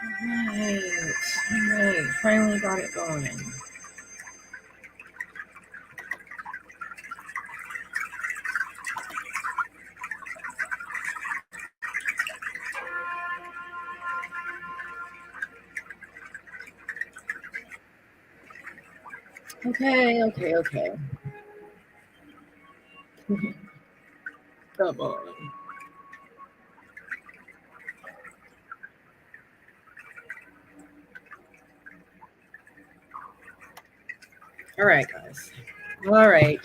Alright. Alright. Finally got it going. Okay. Come on. All right, guys. All right.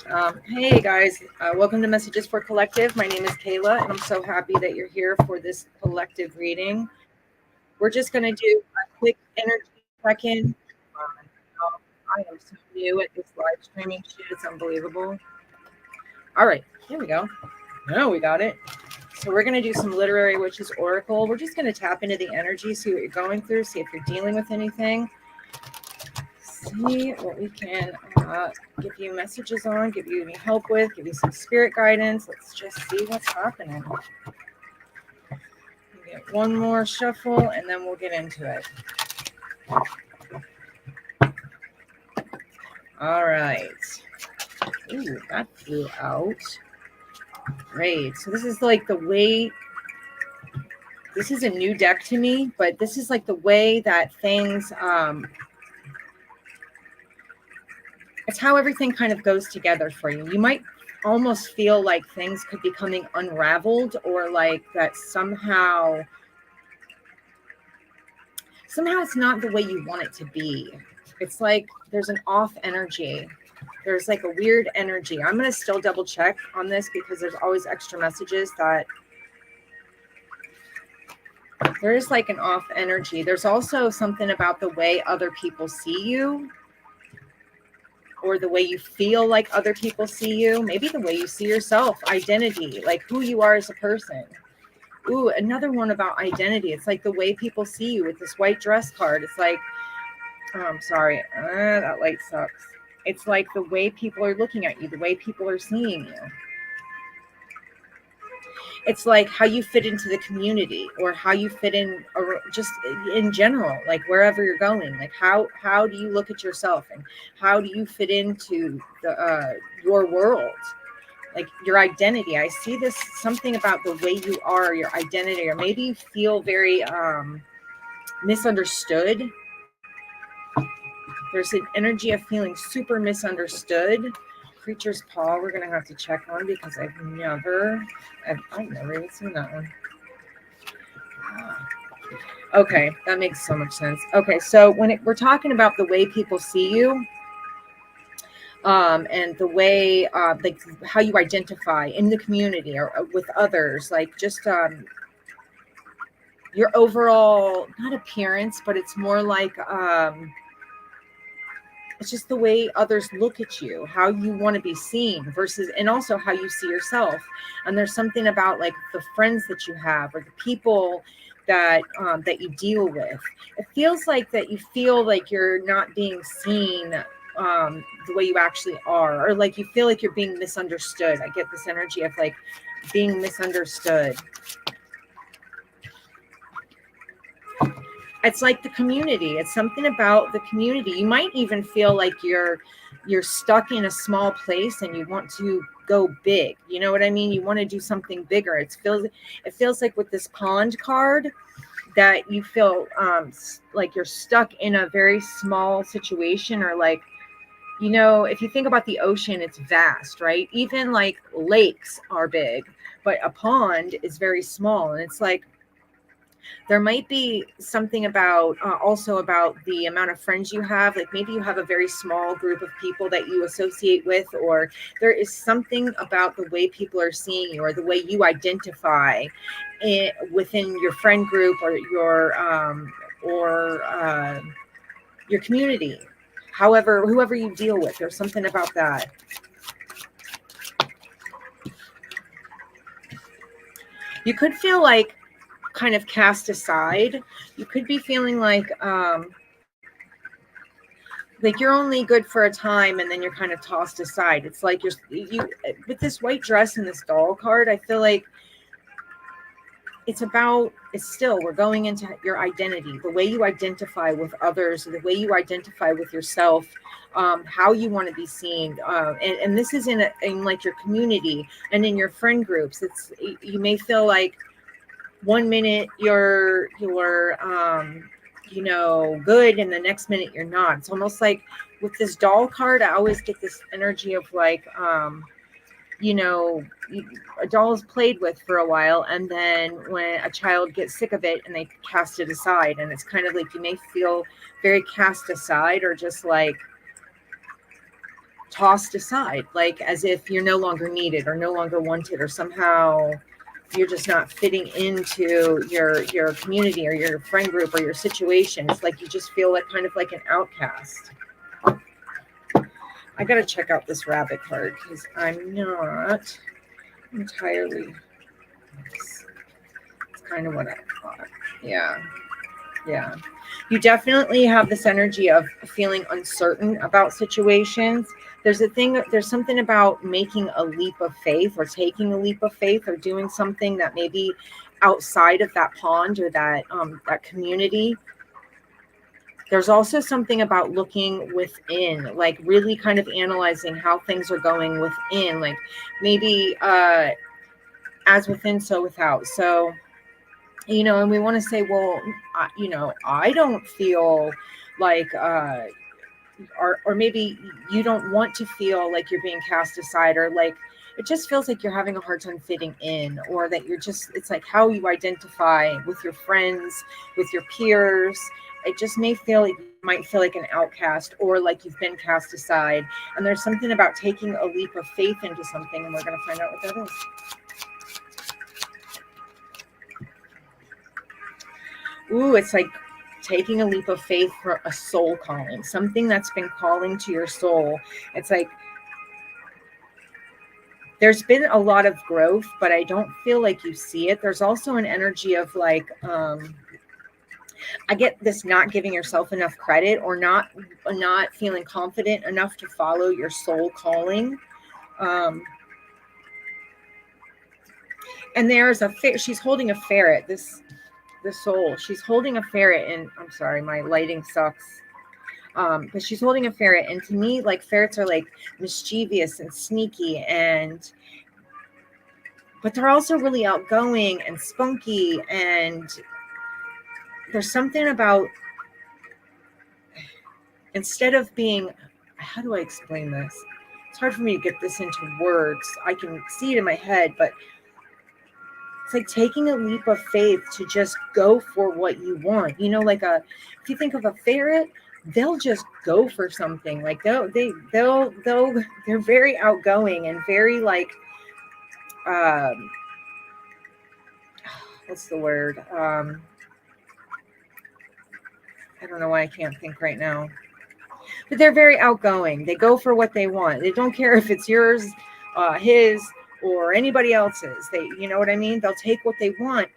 Hey, guys. Welcome to Messages for Collective. My name is Kayla, and I'm so happy that you're here for this collective reading. We're just going to do a quick energy check-in. I am so new at this live streaming shit. It's unbelievable. All right. Here we go. Now we got it. So we're going to do some literary witches oracle. We're just going to tap into the energy, see what you're going through, see if you're dealing with anything. See what we can give you messages on, give you any help with, give you some spirit guidance. Let's just see what's happening. We'll get one more shuffle and then we'll get into it. All right. Ooh, that flew out. Great. So this is like the way, this is a new deck to me, but this is like the way that things, it's how everything kind of goes together for you. You might almost feel like things could be coming unraveled, or like that somehow it's not the way you want it to be. It's like there's an off energy. There's like a weird energy. I'm going to still double check on this because there's always extra messages that there is like an off energy. There's also something about the way other people see you, or the way you feel like other people see you, maybe the way you see yourself, identity, like who you are as a person. Ooh, another one about identity. It's like the way people see you with this white dress card. It's like, oh, I'm sorry, that light sucks. It's like the way people are looking at you, the way people are seeing you. It's like how you fit into the community, or how you fit in, or just in general, like wherever you're going. Like how do you look at yourself, and how do you fit into the your world, like your identity. I see this something about the way you are, your identity, or maybe you feel very misunderstood. There's an energy of feeling super misunderstood. Creature's Paw, we're going to have to check on because I've never even seen that one. Okay, that makes so much sense. Okay, so when we're talking about the way people see you, and the way, like how you identify in the community or with others, like just your overall, not appearance, but it's more like it's just the way others look at you, how you want to be seen versus, and also how you see yourself. And there's something about like the friends that you have, or the people that you deal with. It feels like that you feel like you're not being seen the way you actually are, or like you feel like you're being misunderstood. I get this energy of like being misunderstood. It's like the community. It's something about the community. You might even feel like you're stuck in a small place and you want to go big. You know what I mean? You want to do something bigger. It feels like with this pond card that you feel like you're stuck in a very small situation, or like, you know, if you think about the ocean, it's vast, right? Even like lakes are big, but a pond is very small. And it's like, there might be something about also about the amount of friends you have. Like maybe you have a very small group of people that you associate with, or there is something about the way people are seeing you, or the way you identify within your friend group, or your community. However, whoever you deal with, there's something about that. You could feel like kind of cast aside. You could be feeling like you're only good for a time, and then you're kind of tossed aside. It's like you with this white dress and this doll card, I feel like it's still, we're going into your identity, the way you identify with others, the way you identify with yourself, how you want to be seen. And this is in like your community and in your friend groups. You may feel like one minute you're good, and the next minute you're not. It's almost like with this doll card, I always get this energy of like, you know, a doll is played with for a while, and then when a child gets sick of it and they cast it aside, and it's kind of like you may feel very cast aside, or just like tossed aside, like as if you're no longer needed or no longer wanted, or somehow you're just not fitting into your community or your friend group or your situation. It's like you just feel like kind of like an outcast. I gotta check out this rabbit card because I'm not entirely. It's kind of what I thought. Yeah. You definitely have this energy of feeling uncertain about situations. There's something about making a leap of faith, or taking a leap of faith, or doing something that may be outside of that pond, or that community. There's also something about looking within, like really kind of analyzing how things are going within, like maybe as within, so without. So, and we want to say, well, I don't feel like, or maybe you don't want to feel like you're being cast aside, or like it just feels like you're having a hard time fitting in, or that it's like how you identify with your friends, with your peers. It just might feel like an outcast, or like you've been cast aside. And there's something about taking a leap of faith into something, and we're going to find out what that is. Ooh, it's like taking a leap of faith for a soul calling, something that's been calling to your soul. It's like there's been a lot of growth, but I don't feel like you see it. There's also an energy of like, I get this not giving yourself enough credit, or not feeling confident enough to follow your soul calling. And there's she's holding a ferret. The soul, she's holding a ferret, and I'm sorry, my lighting sucks. But she's holding a ferret, and to me, like, ferrets are like mischievous and sneaky, but they're also really outgoing and spunky, and there's something about, instead of being, how do I explain this? It's hard for me to get this into words. I can see it in my head, but it's like taking a leap of faith to just go for what you want. Like if you think of a ferret, they'll just go for something. Like they're very outgoing and very like, what's the word? I don't know why I can't think right now. But they're very outgoing. They go for what they want. They don't care if it's yours, his, or anybody else's. You know what I mean? They'll take what they want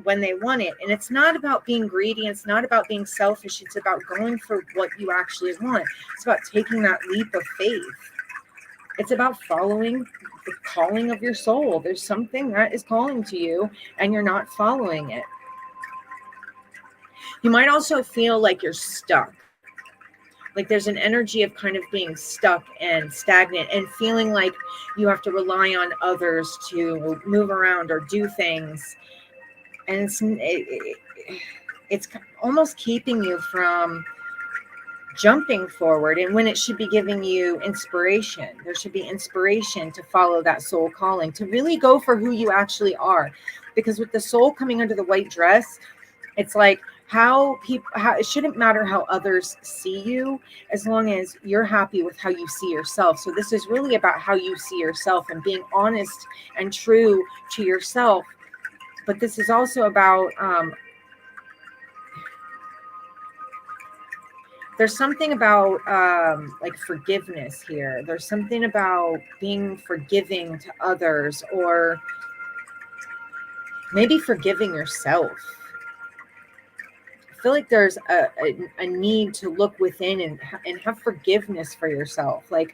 when they want it. And it's not about being greedy. It's not about being selfish. It's about going for what you actually want. It's about taking that leap of faith. It's about following the calling of your soul. There's something that is calling to you, and you're not following it. You might also feel like you're stuck. Like there's an energy of kind of being stuck and stagnant, and feeling like you have to rely on others to move around or do things. And it's almost keeping you from jumping forward, and when it should be giving you inspiration. There should be inspiration to follow that soul calling, to really go for who you actually are. Because with the soul coming under the white dress, it's like, how it shouldn't matter how others see you, as long as you're happy with how you see yourself. So this is really about how you see yourself, and being honest and true to yourself. But this is also about, there's something about like forgiveness here. There's something about being forgiving to others, or maybe forgiving yourself. I feel like there's a need to look within and have forgiveness for yourself. Like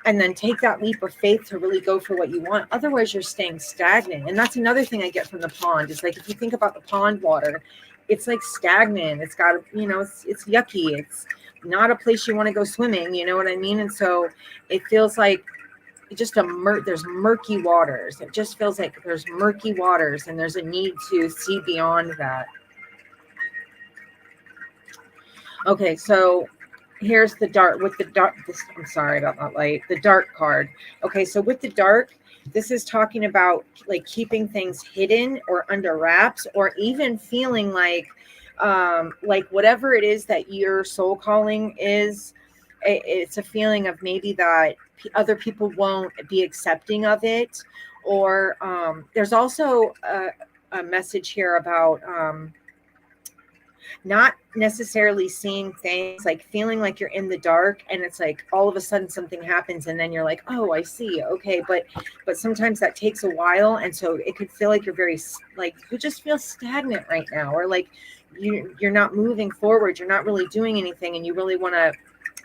and then take that leap of faith to really go for what you want. Otherwise, you're staying stagnant. And that's another thing I get from the pond. Is like, if you think about the pond water, it's like stagnant. It's got, it's yucky. It's not a place you want to go swimming. You know what I mean? And so it feels like just there's murky waters. It just feels like there's murky waters, and there's a need to see beyond that. Okay, so here's the dark with the dark. I'm sorry about that light. The dark card. Okay, so with the dark, this is talking about like keeping things hidden or under wraps, or even feeling like whatever it is that your soul calling is, it's a feeling of maybe that other people won't be accepting of it. Or there's also a message here about not necessarily seeing things, like feeling like you're in the dark, and it's like all of a sudden something happens and then you're like, oh, I see, okay, but sometimes that takes a while, and so it could feel like you're very, like, you just feel stagnant right now, or like you're not moving forward, you're not really doing anything, and you really want to,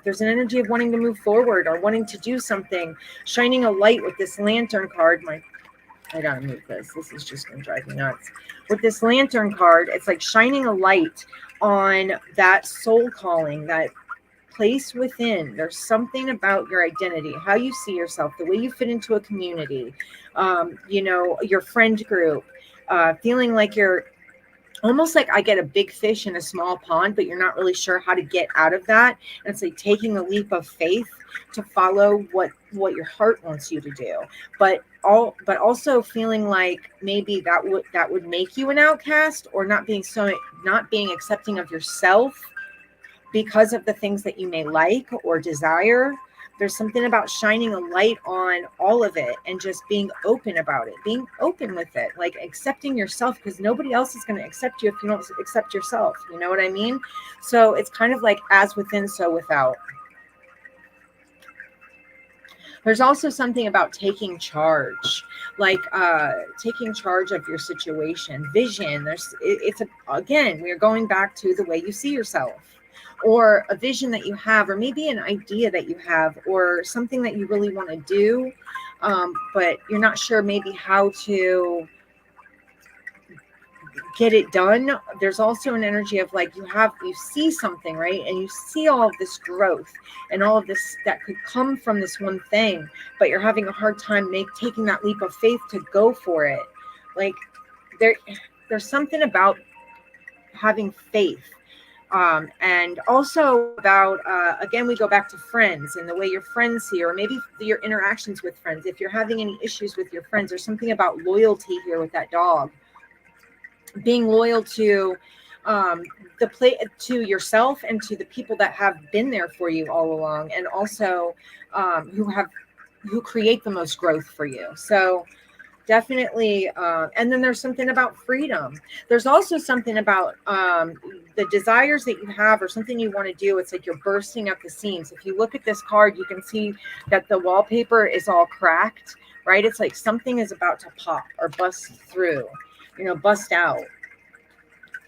there's an energy of wanting to move forward or wanting to do something, shining a light with this lantern card. I gotta move this. This is just gonna drive me nuts. With this lantern card, it's like shining a light on that soul calling, that place within. There's something about your identity, how you see yourself, the way you fit into a community, your friend group, feeling like you're almost like, I get a big fish in a small pond, but you're not really sure how to get out of that. And it's like taking a leap of faith to follow what your heart wants you to do. But also feeling like maybe that would make you an outcast, or not being accepting of yourself because of the things that you may like or desire. There's something about shining a light on all of it and just being open about it, being open with it, like accepting yourself, because nobody else is going to accept you if you don't accept yourself. You know what I mean? So it's kind of like as within, so without. There's also something about taking charge, like taking charge of your situation, vision. Again, we're going back to the way you see yourself, or a vision that you have, or maybe an idea that you have, or something that you really want to do, but you're not sure maybe how to get it done. There's also an energy of like, you see something, right? And you see all of this growth and all of this that could come from this one thing, but you're having a hard time taking that leap of faith to go for it. Like there's something about having faith. And also about, again, we go back to friends and the way your friends see, or maybe your interactions with friends. If you're having any issues with your friends, there's something about loyalty here with that dog. Being loyal to to yourself and to the people that have been there for you all along, and also who create the most growth for you. So definitely, and then there's something about freedom. There's also something about the desires that you have, or something you want to do. It's like you're bursting at the seams. If you look at this card, you can see that the wallpaper is all cracked, right? It's like something is about to pop or bust through, bust out.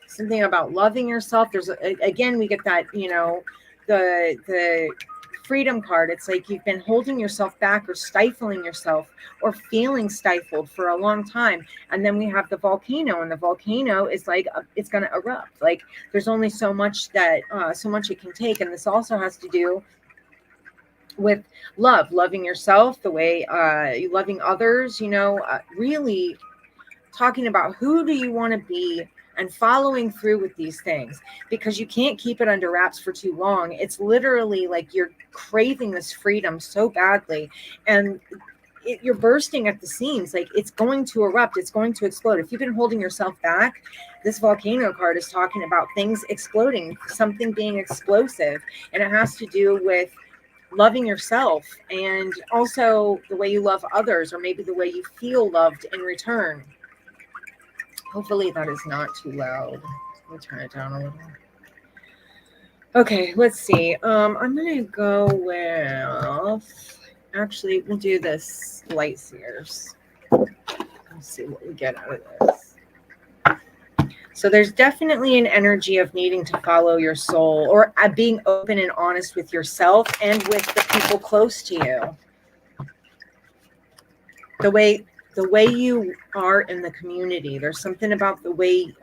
Something about loving yourself. There's again, we get that, the freedom card. It's like you've been holding yourself back or stifling yourself or feeling stifled for a long time. And then we have the volcano, and the volcano is like, it's going to erupt. Like there's only so much it can take. And this also has to do with loving yourself, the way you loving others, really talking about who do you want to be, and following through with these things, because you can't keep it under wraps for too long. It's literally like you're craving this freedom so badly, and you're bursting at the seams. Like it's going to erupt, it's going to explode. If you've been holding yourself back, this volcano card is talking about things exploding, something being explosive, and it has to do with loving yourself, and also the way you love others, or maybe the way you feel loved in return. Hopefully that is not too loud. Let me turn it down a little. Okay, let's see. I'm going to go with, actually, we'll do this light seers. Let's see what we get out of this. So there's definitely an energy of needing to follow your soul, or being open and honest with yourself and with the people close to you. the way you are in the community. There's something about the way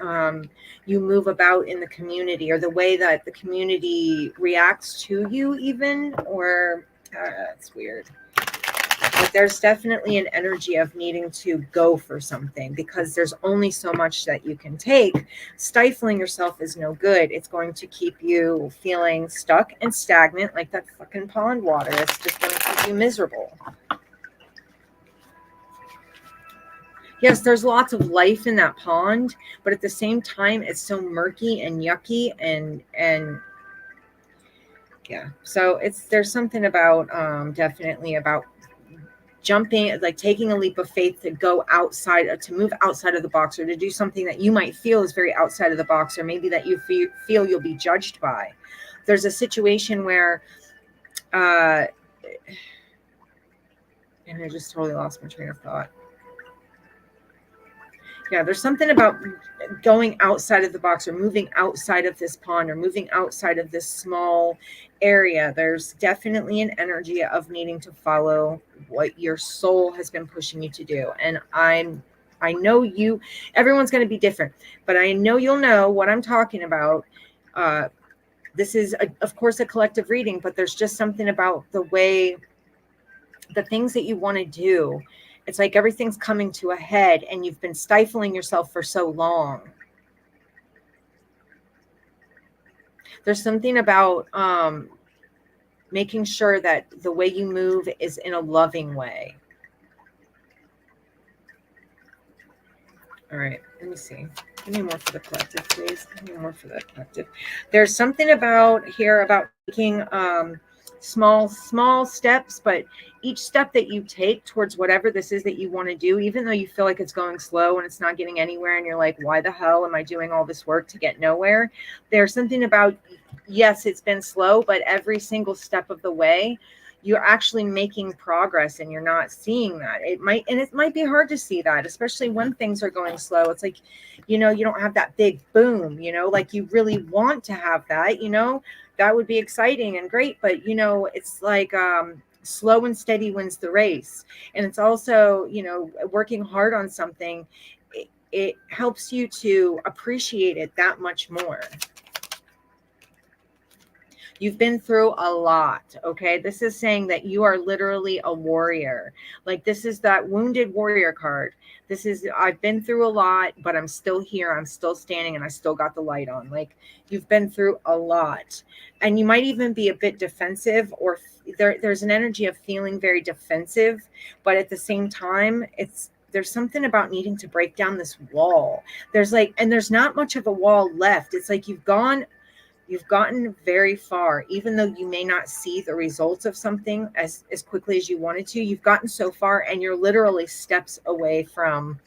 you move about in the community, or the way that the community reacts to you, even, or it's weird. But there's definitely an energy of needing to go for something, because there's only so much that you can take. Stifling yourself is no good. It's going to keep you feeling stuck and stagnant, like that fucking pond water. It's just going to keep you miserable. Yes, there's lots of life in that pond, but at the same time, it's so murky and yucky, and yeah. So there's something about definitely about jumping, like taking a leap of faith to go outside, to move outside of the box, or to do something that you might feel is very outside of the box, or maybe that you feel you'll be judged by. There's a situation where, and I just totally lost my train of thought. Yeah, there's something about going outside of the box, or moving outside of this pond, or moving outside of this small area. There's definitely an energy of needing to follow what your soul has been pushing you to do. And I know everyone's going to be different, but I know you'll know what I'm talking about. This is, of course, a collective reading, but there's just something about the way, the things that you want to do. It's like everything's coming to a head, and you've been stifling yourself for so long. There's something about making sure that the way you move is in a loving way. All right, let me see. Give me more for the collective, please. Give me more for the collective. There's something about here about taking small steps, but each step that you take towards whatever this is that you want to do, even though you feel like it's going slow and it's not getting anywhere, and you're like, why the hell am I doing all this work to get nowhere? There's something about, yes, it's been slow, but every single step of the way, you're actually making progress, and you're not seeing that. It might be hard to see that, especially when things are going slow. It's like, you don't have that big boom, like you really want to have that, that would be exciting and great. But, it's like slow and steady wins the race. And it's also, working hard on something, it helps you to appreciate it that much more. You've been through a lot, okay? This is saying that you are literally a warrior. Like, this is that wounded warrior card. This is, I've been through a lot, but I'm still here. I'm still standing, and I still got the light on. Like, you've been through a lot. And you might even be a bit defensive, or there's an energy of feeling very defensive, but at the same time, there's something about needing to break down this wall. There's not much of a wall left. It's like you've gotten very far, even though you may not see the results of something as quickly as you wanted to. You've gotten so far, and you're literally steps away from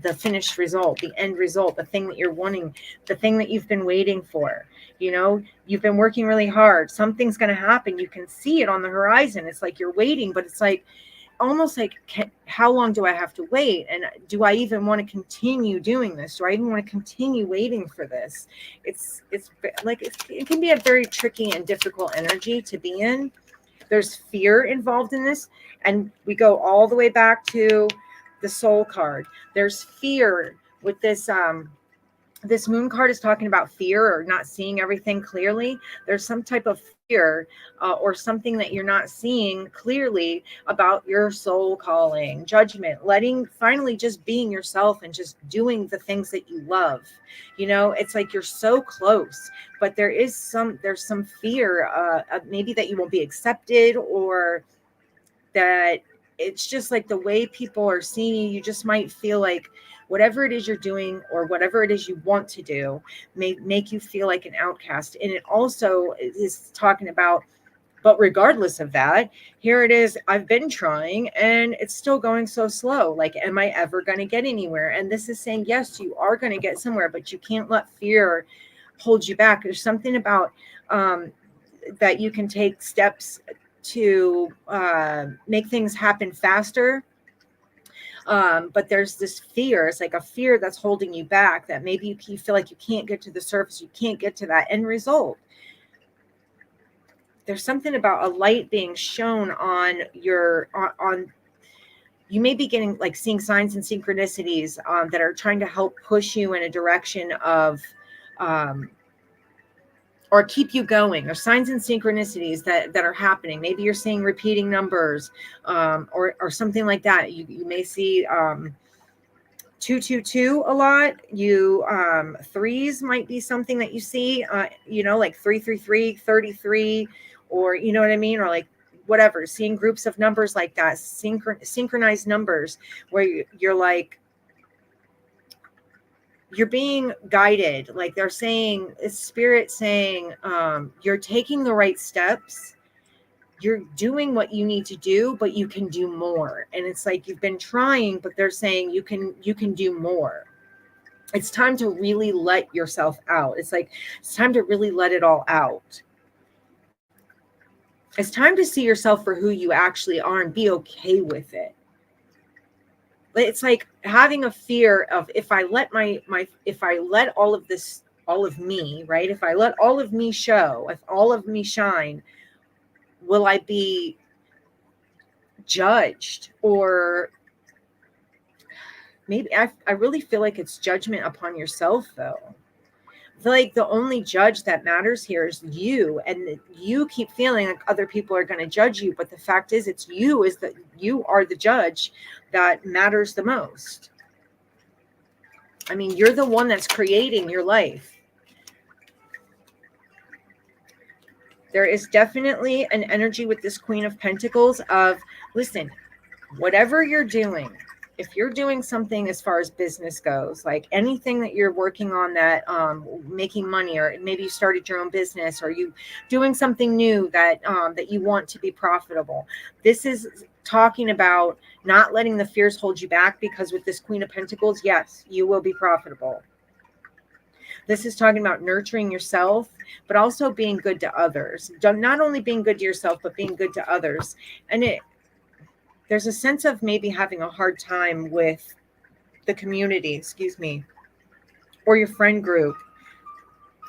the finished result, the end result, the thing that you're wanting, the thing that you've been waiting for. You've been working really hard. Something's going to happen. You can see it on the horizon. It's like you're waiting, but it's like, almost like, how long do I have to wait? And do I even want to continue doing this? Do I even want to continue waiting for this? It's like, it can be a very tricky and difficult energy to be in. There's fear involved in this. And we go all the way back to the soul card. There's fear with this. This moon card is talking about fear, or not seeing everything clearly. There's some type of fear or something that you're not seeing clearly about your soul calling, judgment, finally just being yourself and just doing the things that you love. It's like you're so close, but there's some fear, maybe that you won't be accepted, or that it's just like the way people are seeing you. You just might feel like whatever it is you're doing, or whatever it is you want to do, may make you feel like an outcast. And it also is talking about, but regardless of that, here it is. I've been trying, and it's still going so slow. Like, am I ever going to get anywhere? And this is saying, yes, you are going to get somewhere, but you can't let fear hold you back. There's something about that you can take steps to make things happen faster. But there's this fear. It's like a fear that's holding you back, that maybe you feel like you can't get to the surface. You can't get to that end result. There's something about a light being shown on you may be getting like seeing signs and synchronicities that are trying to help push you in a direction of or keep you going, or signs and synchronicities that are happening. Maybe you're seeing repeating numbers, or something like that. You may see 222 a lot. You threes might be something that you see, like 333, 33, or you know what I mean, or like whatever, seeing groups of numbers like that, synchronized numbers, where you're like, you're being guided. Like they're saying, it's spirit saying, you're taking the right steps, you're doing what you need to do, but you can do more. And it's like, you've been trying, but they're saying you can do more. It's time to really let yourself out. It's like, it's time to really let it all out. It's time to see yourself for who you actually are and be okay with it. It's like having a fear of, if I let if I let all of this, all of me, right? If I let all of me show, if all of me shine, will I be judged? Or maybe I really feel like it's judgment upon yourself, though. I feel like the only judge that matters here is you, and you keep feeling like other people are going to judge you, but the fact is, it's you, is that you are the judge that matters the most. I mean, you're the one that's creating your life. There is definitely an energy with this Queen of Pentacles of, listen, whatever you're doing, if you're doing something as far as business goes, like anything that you're working on that making money, or maybe you started your own business, or you doing something new that that you want to be profitable. This is talking about not letting the fears hold you back, because with this Queen of Pentacles, yes, you will be profitable. This is talking about nurturing yourself, but also being good to others. Not only being good to yourself, but being good to others. And there's a sense of maybe having a hard time with the community, or your friend group,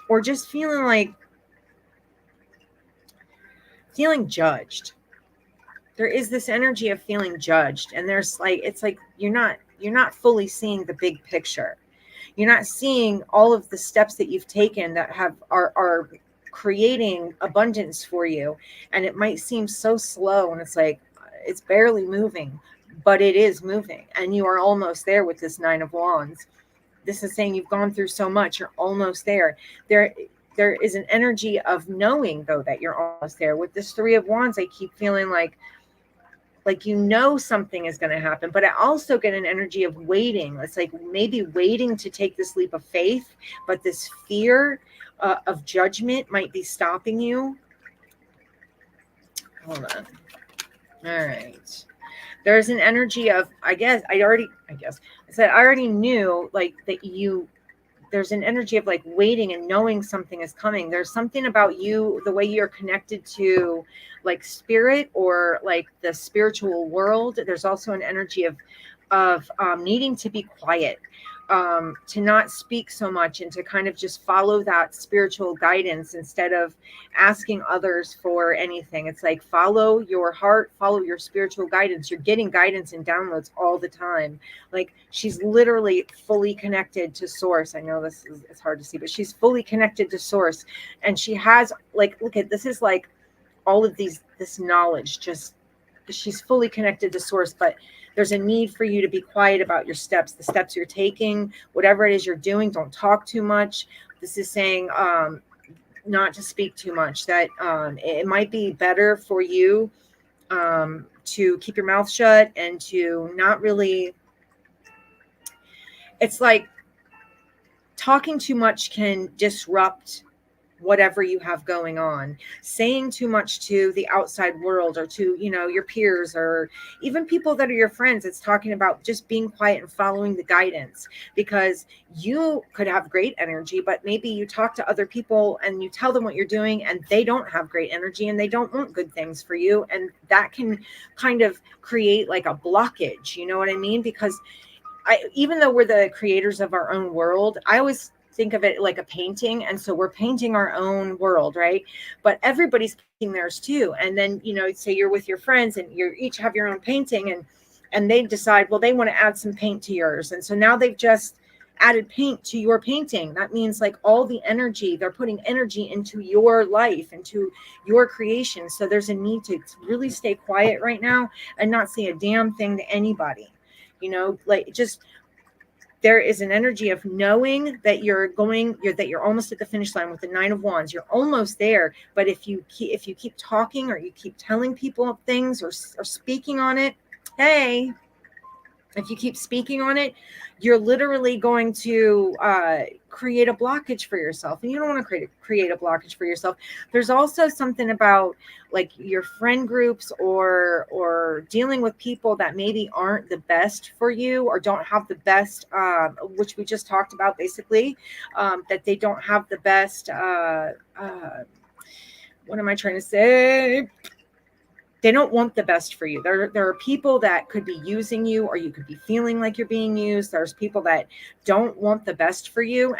or just feeling judged. There is this energy of feeling judged, and there's like, it's like you're not fully seeing the big picture. You're not seeing all of the steps that you've taken that are creating abundance for you, and it might seem so slow, and it's like, it's barely moving, but it is moving, and you are almost there with this Nine of Wands. This is saying you've gone through so much, you're almost there. There is an energy of knowing, though, that you're almost there. With this Three of Wands, I keep feeling like something is going to happen, but I also get an energy of waiting. It's like maybe waiting to take this leap of faith, but this fear of judgment might be stopping you. Hold on. All right. There's an energy of, I already knew, like, that there's an energy of like waiting and knowing something is coming. There's something about you, the way you're connected to like spirit, or like the spiritual world. There's also an energy of needing to be quiet, to not speak so much, and to kind of just follow that spiritual guidance instead of asking others for anything. It's like, follow your heart, follow your spiritual guidance. You're getting guidance and downloads all the time. Like, she's literally fully connected to source. I know it's hard to see, but she's fully connected to source, and she has, like, look at this, is like all of this knowledge, just, she's fully connected to source. But there's a need for you to be quiet about your steps, the steps you're taking, whatever it is you're doing. Don't talk too much. This is saying not to speak too much, that it might be better for you to keep your mouth shut, and to not really, it's like talking too much can disrupt whatever you have going on. Saying too much to the outside world, or to, your peers, or even people that are your friends. It's talking about just being quiet and following the guidance, because you could have great energy, but maybe you talk to other people and you tell them what you're doing, and they don't have great energy, and they don't want good things for you. And that can kind of create like a blockage. You know what I mean? Because even though we're the creators of our own world, I always think of it like a painting. And so we're painting our own world, right? But everybody's painting theirs too. And then, say you're with your friends and you each have your own painting, and and they decide, well, they want to add some paint to yours. And so now they've just added paint to your painting. That means like all the energy, they're putting energy into your life, into your creation. So there's a need to really stay quiet right now and not say a damn thing to anybody. Like just, there is an energy of knowing that you're almost at the finish line with the Nine of Wands. You're almost there. But if you keep talking, or you keep telling people things, or speaking on it, hey, if you keep speaking on it, you're literally going to create a blockage for yourself. And you don't want to create a blockage for yourself. There's also something about like your friend groups, or dealing with people that maybe aren't the best for you, or don't have the best, which we just talked about basically, that they don't have the best, what am I trying to say? They don't want the best for you. There are people that could be using you, or you could be feeling like you're being used. There's people that don't want the best for you.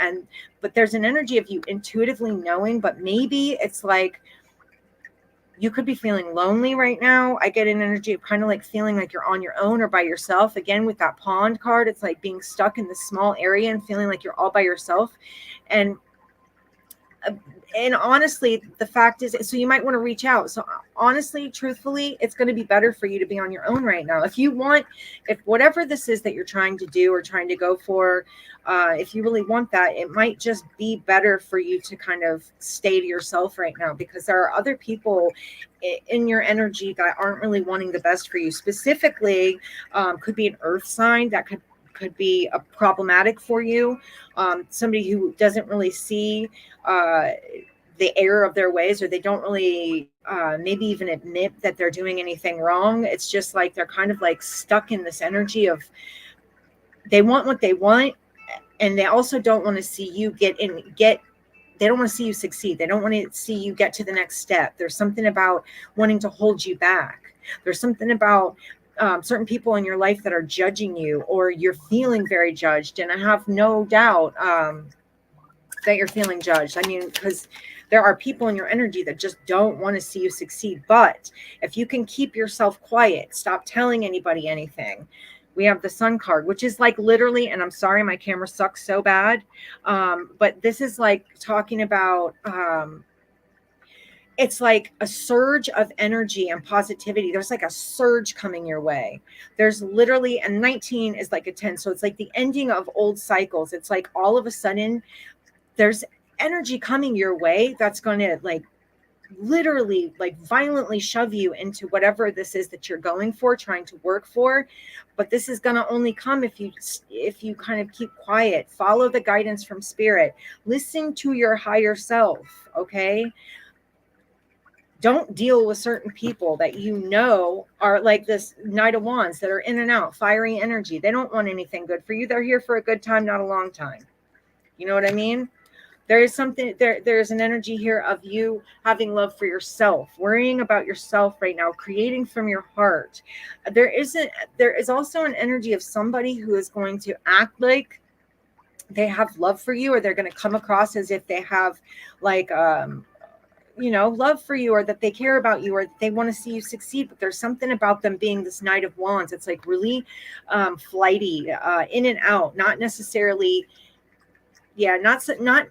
But there's an energy of you intuitively knowing, but maybe it's like you could be feeling lonely right now. I get an energy of kind of like feeling like you're on your own or by yourself. Again, with that pond card, it's like being stuck in this small area and feeling like you're all by yourself. And honestly, the fact is, so you might want to reach out. So honestly, truthfully, it's going to be better for you to be on your own right now. If whatever this is that you're trying to do or trying to go for, if you really want that, it might just be better for you to kind of stay to yourself right now, because there are other people in your energy that aren't really wanting the best for you. Specifically, could be an earth sign that could be problematic for you. Somebody who doesn't really see the error of their ways, or they don't really maybe even admit that they're doing anything wrong. It's just like they're kind of like stuck in this energy of they want what they want, and they also don't want to see you they don't want to see you succeed. They don't want to see you get to the next step. There's something about wanting to hold you back. There's something about certain people in your life that are judging you, or you're feeling very judged. And I have no doubt that you're feeling judged. I mean, because there are people in your energy that just don't want to see you succeed. But if you can keep yourself quiet, stop telling anybody anything. We have the Sun card, which is like literally, and I'm sorry, my camera sucks so bad. But this is like talking about, it's like a surge of energy and positivity. There's like a surge coming your way. There's literally, and 19 is like a 10. So it's like the ending of old cycles. It's like all of a sudden there's energy coming your way that's going to like literally like violently shove you into whatever this is that you're going for, trying to work for. But this is going to only come if you kind of keep quiet, follow the guidance from spirit, listen to your higher self. Okay. Don't deal with certain people that you know are like this Knight of Wands that are in and out, fiery energy. They don't want anything good for you. They're here for a good time, not a long time. You know what I mean? There is something there's an energy here of you having love for yourself, worrying about yourself right now, creating from your heart. There is also an energy of somebody who is going to act like they have love for you, or they're going to come across as if they have like love for you, or that they care about you, or they want to see you succeed. But there's something about them being this Knight of Wands. It's like really flighty, in and out, not necessarily, not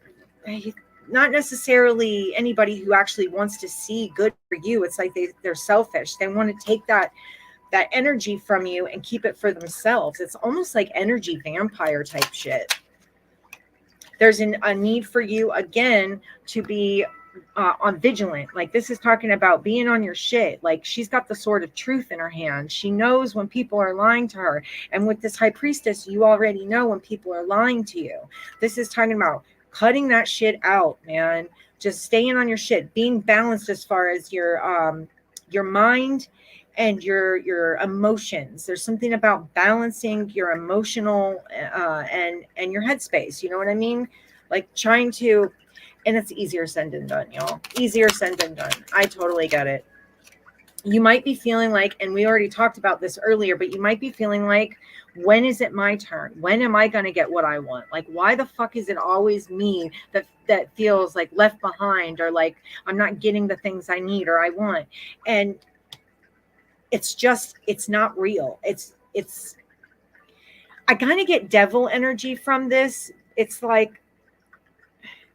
necessarily anybody who actually wants to see good for you. It's like they're selfish. They want to take that energy from you and keep it for themselves. It's almost like energy vampire type shit. There's a need for you again to be on vigilant. Like this is talking about being on your shit. Like she's got the sword of truth in her hand. She knows when people are lying to her. And with this High Priestess, you already know when people are lying to you. This is talking about cutting that shit out, man. Just staying on your shit, being balanced as far as your mind and your emotions. There's something about balancing your emotional and your headspace. You know what I mean? Like trying to, and it's easier said than done, y'all. Easier said than done. I totally get it. You might be feeling like, and we already talked about this earlier, but you might be feeling like, when is it my turn? When am I going to get what I want? Like, why the fuck is it always me that feels like left behind, or like I'm not getting the things I need or I want? And it's not real. I kind of get devil energy from this. It's like,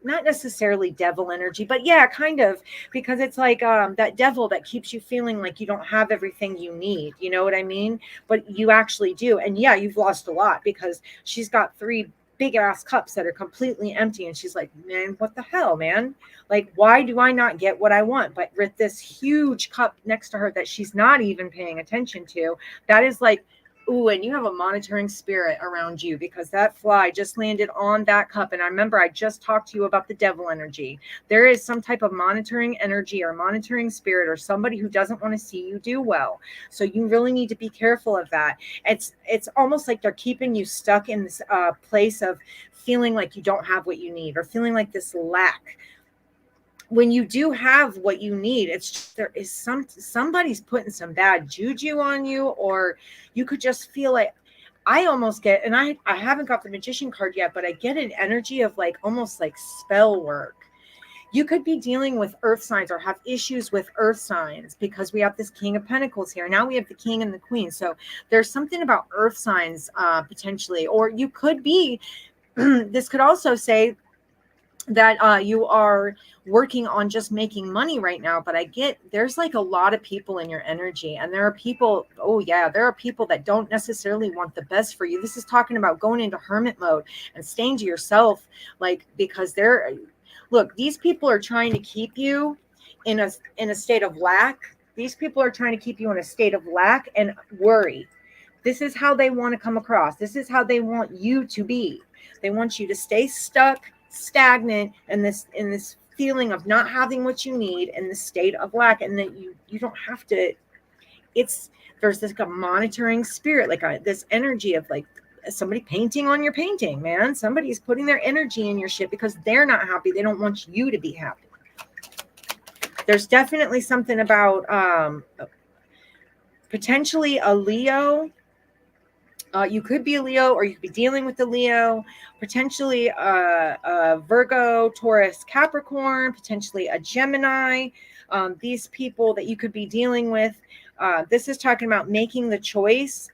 not necessarily devil energy, but yeah, kind of, because it's like that devil that keeps you feeling like you don't have everything you need. You know what I mean? But you actually do. And yeah, you've lost a lot, because she's got three big ass cups that are completely empty. And she's like, man, what the hell, man? Like, why do I not get what I want? But with this huge cup next to her that she's not even paying attention to, that is like, ooh, and you have a monitoring spirit around you, because that fly just landed on that cup. And I remember I just talked to you about the devil energy. There is some type of monitoring energy or monitoring spirit, or somebody who doesn't want to see you do well. So you really need to be careful of that. It's almost like they're keeping you stuck in this place of feeling like you don't have what you need, or feeling like this lack. When you do have what you need, it's just, there is somebody's putting some bad juju on you, or you could just feel like, I almost get, and I haven't got the magician card yet, but I get an energy of like almost like spell work. You could be dealing with earth signs or have issues with earth signs, because we have this King of Pentacles here. Now we have the King and the Queen. So there's something about earth signs potentially, or you could be, this could also say that you are working on just making money right now. But I get, there's like a lot of people in your energy, and there are people, oh yeah, there are people that don't necessarily want the best for you. This is talking about going into hermit mode and staying to yourself, like, because they're, look, these people are trying to keep you in a state of lack. These people are trying to keep you in a state of lack and worry. This is how they want to come across. This is how they want you to be. They want you to stay stuck, stagnant in this feeling of not having what you need, in the state of lack, and that you don't have to. It's, there's this like a monitoring spirit, like this energy of like somebody painting on your painting, man. Somebody's putting their energy in your shit because they're not happy. They don't want you to be happy. There's definitely something about potentially a Leo. You could be a Leo, or you could be dealing with a Leo, potentially a Virgo, Taurus, Capricorn, potentially a Gemini. These people that you could be dealing with. This is talking about making the choice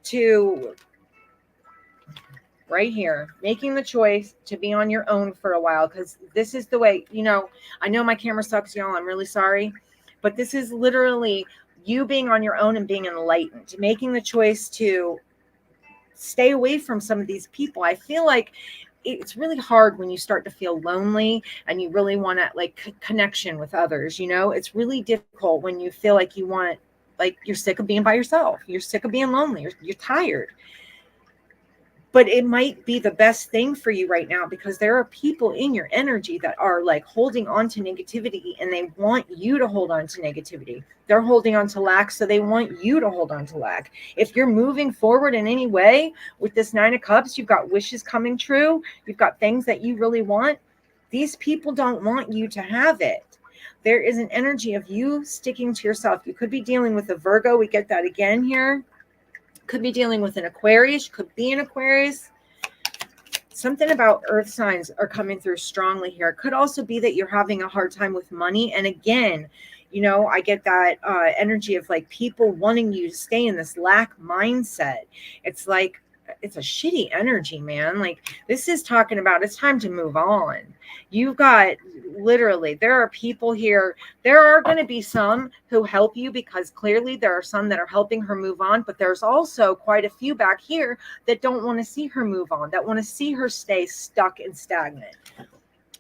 to, right here, making the choice to be on your own for a while, because this is the way, you know, I know my camera sucks, y'all. I'm really sorry. But this is literally you being on your own and being enlightened, making the choice to stay away from some of these people. I feel like it's really hard when you start to feel lonely and you really want to like connection with others. You know, it's really difficult when you feel like you want, like, you're sick of being by yourself. You're sick of being lonely. You're tired. But it might be the best thing for you right now, because there are people in your energy that are like holding on to negativity, and they want you to hold on to negativity. They're holding on to lack, so they want you to hold on to lack. If you're moving forward in any way with this Nine of Cups, you've got wishes coming true. You've got things that you really want. These people don't want you to have it. There is an energy of you sticking to yourself. You could be dealing with a Virgo. We get that again here. Could be dealing with an Aquarius, could be an Aquarius. Something about earth signs are coming through strongly here. It could also be that you're having a hard time with money. And again, you know, I get that energy of like people wanting you to stay in this lack mindset. It's like, it's a shitty energy, man. Like, this is talking about it's time to move on. You've got, literally, there are people here. There are going to be some who help you, because clearly there are some that are helping her move on, but there's also quite a few back here that don't want to see her move on, that want to see her stay stuck and stagnant.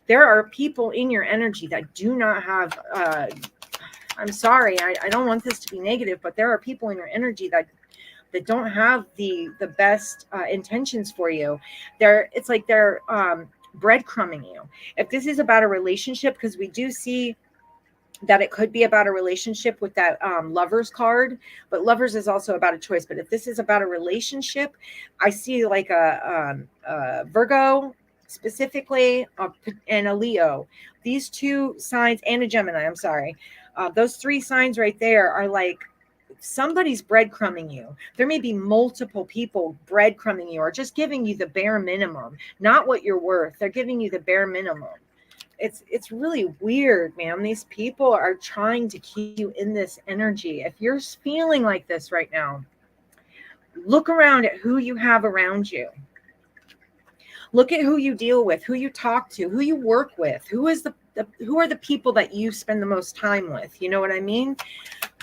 There are people in your energy that do not have I'm sorry, I don't want this to be negative, but there are people in your energy that don't have the best intentions for you. It's like they're breadcrumbing you. If this is about a relationship, because we do see that it could be about a relationship with that lovers card, but lovers is also about a choice. But if this is about a relationship, I see like a Virgo specifically, and a Leo. These two signs, and a Gemini, I'm sorry. Those three signs right there are like, somebody's breadcrumbing you. There may be multiple people breadcrumbing you, or just giving you the bare minimum, not what you're worth. They're giving you the bare minimum. It's really weird, man. These people are trying to keep you in this energy. If you're feeling like this right now, Look around at who you have around you. Look at who you deal with, who you talk to, who you work with, who are the people that you spend the most time with. You know what I mean?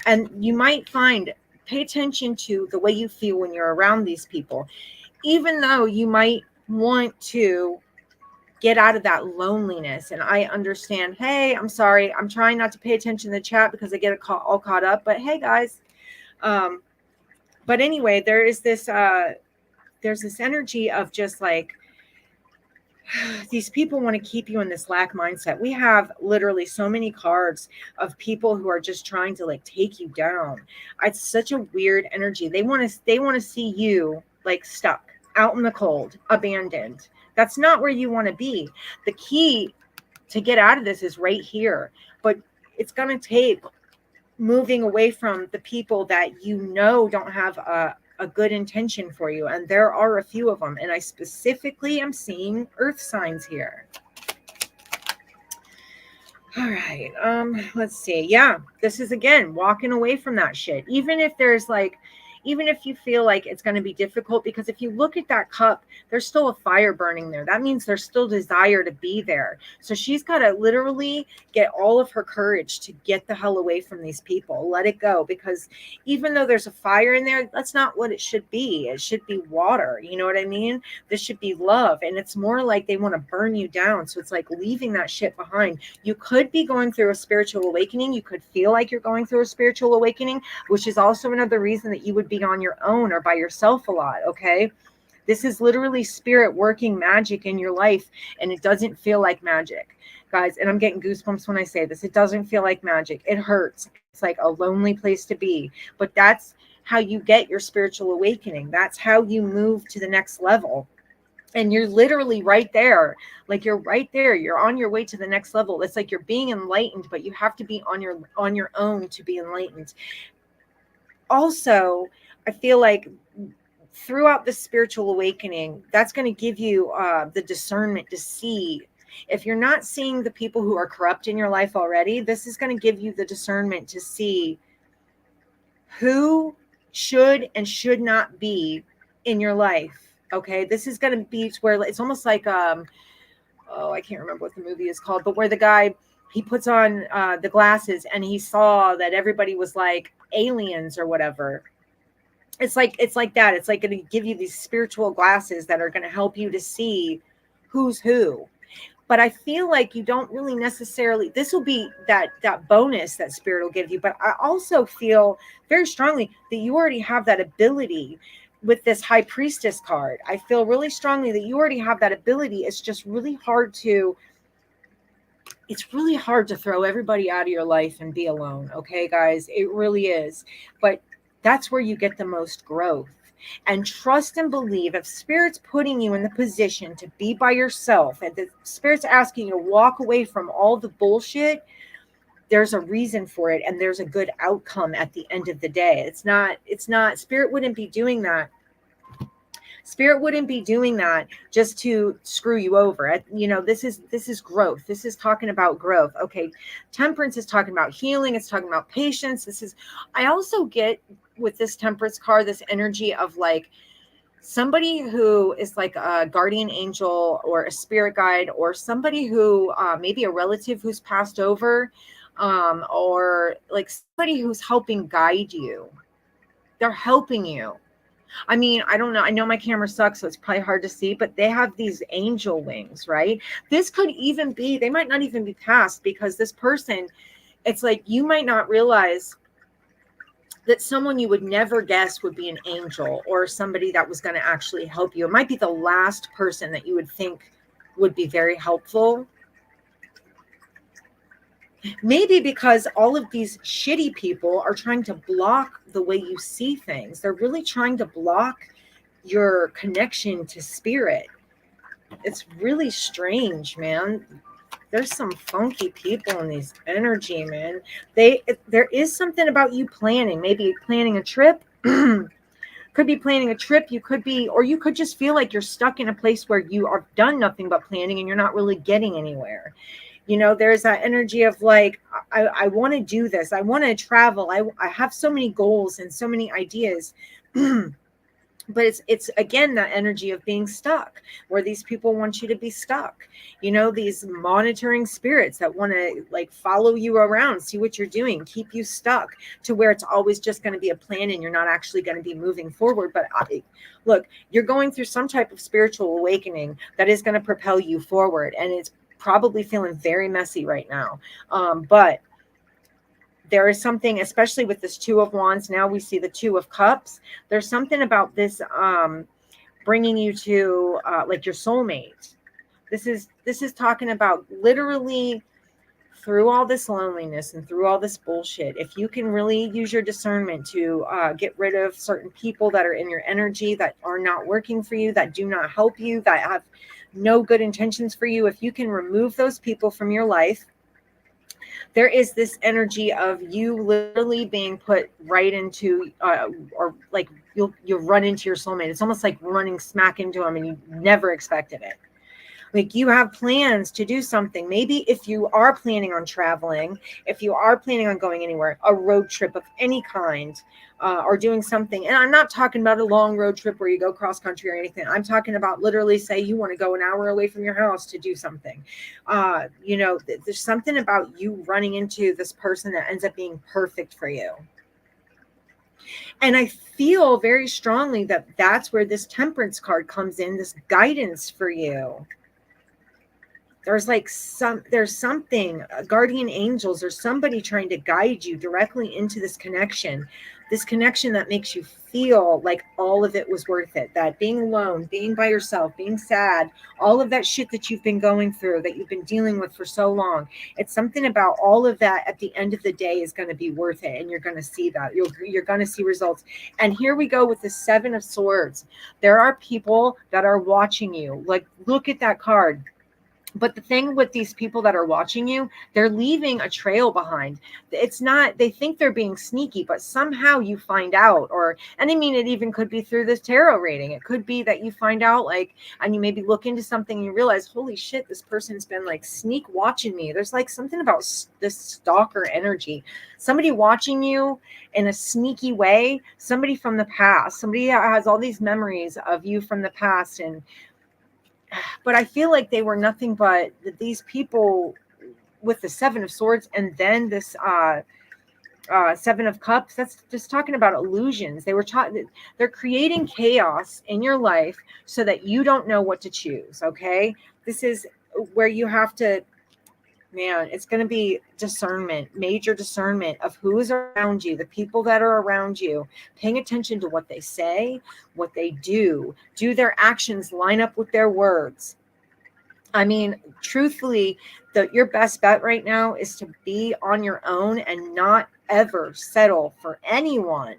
And you might find, pay attention to the way you feel when you're around these people, even though you might want to get out of that loneliness. And I understand, hey, I'm sorry, I'm trying not to pay attention to the chat because I get all caught up, but hey guys, but anyway, there's this energy of just like, these people want to keep you in this lack mindset. We have literally so many cards of people who are just trying to like take you down. It's such a weird energy. They want to see you like stuck out in the cold, abandoned. That's not where you want to be. The key to get out of this is right here, but it's going to take moving away from the people that you know don't have a good intention for you. And there are a few of them. And I specifically am seeing earth signs here. All right. Let's see. Yeah, this is again walking away from that shit. Even if you feel like it's going to be difficult, because if you look at that cup, there's still a fire burning there. That means there's still desire to be there. So she's got to literally get all of her courage to get the hell away from these people. Let it go, because even though there's a fire in there, that's not what it should be. It should be water. You know what I mean? This should be love. And it's more like they want to burn you down. So it's like leaving that shit behind. You could be going through a spiritual awakening. You could feel like you're going through a spiritual awakening, which is also another reason that you would be on your own or by yourself a lot. Okay, this is literally spirit working magic in your life, and it doesn't feel like magic, guys. And I'm getting goosebumps when I say this. It doesn't feel like magic. It hurts. It's like a lonely place to be, but that's how you get your spiritual awakening. That's how you move to the next level. And you're literally right there. Like you're right there. You're on your way to the next level. It's like you're being enlightened, but you have to be on your own to be enlightened. Also, I feel like throughout the spiritual awakening, that's going to give you the discernment to see. If you're not seeing the people who are corrupt in your life already, this is going to give you the discernment to see who should and should not be in your life. Okay, this is going to be where it's almost like I can't remember what the movie is called, but where the guy, he puts on the glasses and he saw that everybody was like aliens or whatever. It's like that. It's like going to give you these spiritual glasses that are going to help you to see who's who. But I feel like you don't really necessarily, this will be that bonus that spirit will give you. But I also feel very strongly that you already have that ability with this high priestess card. I feel really strongly that you already have that ability. It's just really hard to throw everybody out of your life and be alone. Okay, guys, it really is. But that's where you get the most growth. And trust and believe, if spirit's putting you in the position to be by yourself, and the spirit's asking you to walk away from all the bullshit, there's a reason for it, and there's a good outcome at the end of the day. It's not spirit wouldn't be doing that. Spirit wouldn't be doing that just to screw you over. You know, this is growth. This is talking about growth. Okay. Temperance is talking about healing. It's talking about patience. I also get with this Temperance card, this energy of like somebody who is like a guardian angel or a spirit guide, or somebody who maybe a relative who's passed over, or like somebody who's helping guide you. They're helping you. I mean, I don't know. I know my camera sucks, so it's probably hard to see, but they have these angel wings, right? This could even be, they might not even be passed, because this person, it's like you might not realize that someone you would never guess would be an angel or somebody that was going to actually help you. It might be the last person that you would think would be very helpful. Maybe because all of these shitty people are trying to block the way you see things. They're really trying to block your connection to spirit. It's really strange, man. There's some funky people in these energy, man. There is something about you planning, maybe planning a trip. Could be planning a trip. You could just feel like you're stuck in a place where you are done nothing but planning and you're not really getting anywhere. You know, there's that energy of like, I want to do this. I want to travel. I have so many goals and so many ideas. but it's again that energy of being stuck, where these people want you to be stuck, these monitoring spirits that want to like follow you around, see what you're doing, keep you stuck, to where it's always just going to be a plan and you're not actually going to be moving forward. But look, you're going through some type of spiritual awakening that is going to propel you forward, and it's probably feeling very messy right now, but there is something, especially with this Two of Wands. Now we see the Two of Cups. There's something about this bringing you to like your soulmate. This is talking about literally through all this loneliness and through all this bullshit. If you can really use your discernment to get rid of certain people that are in your energy, that are not working for you, that do not help you, that have no good intentions for you, if you can remove those people from your life, there is this energy of you literally being put right into or like you'll run into your soulmate. It's almost like running smack into them and you never expected it. Like you have plans to do something. Maybe if you are planning on traveling, if you are planning on going anywhere, a road trip of any kind, or doing something. And I'm not talking about a long road trip where you go cross country or anything. I'm talking about literally, say you want to go an hour away from your house to do something. There's something about you running into this person that ends up being perfect for you. And I feel very strongly that that's where this Temperance card comes in, this guidance for you. There's something, guardian angels or somebody trying to guide you directly into this connection that makes you feel like all of it was worth it. That being alone, being by yourself, being sad, all of that shit that you've been going through, that you've been dealing with for so long, it's something about all of that at the end of the day is going to be worth it. And you're going to see that. You're going to see results. And here we go with the Seven of Swords. There are people that are watching you. Like, look at that card. But the thing with these people that are watching you, they're leaving a trail behind. It's not, they think they're being sneaky, but somehow you find out, and I mean, it even could be through this tarot reading. It could be that you find out, like, and you maybe look into something and you realize, holy shit, this person's been like sneak watching me. There's like something about this stalker energy, somebody watching you in a sneaky way, somebody from the past, somebody that has all these memories of you from the past. But I feel like they were nothing but these people with the Seven of Swords and then this Seven of Cups. That's just talking about illusions. They're creating chaos in your life so that you don't know what to choose. Okay, this is where you have to. Man, it's going to be discernment, major discernment of who is around you, the people that are around you, paying attention to what they say, what they do. Do their actions line up with their words? I mean, truthfully, your best bet right now is to be on your own and not ever settle for anyone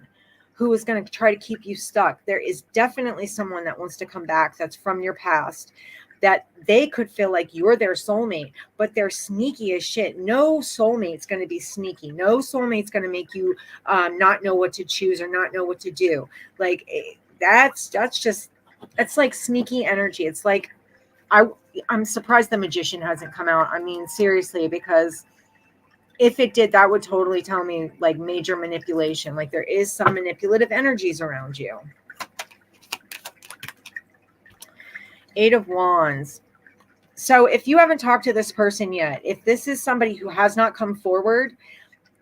who is going to try to keep you stuck. There is definitely someone that wants to come back that's from your past, that they could feel like you're their soulmate, but they're sneaky as shit. No soulmate's going to be sneaky. No soulmate's going to make you not know what to choose or not know what to do. Like that's like sneaky energy. It's like, I'm surprised the Magician hasn't come out. I mean, seriously, because if it did, that would totally tell me like major manipulation. Like there is some manipulative energies around you. Eight of Wands. So if you haven't talked to this person yet, if this is somebody who has not come forward,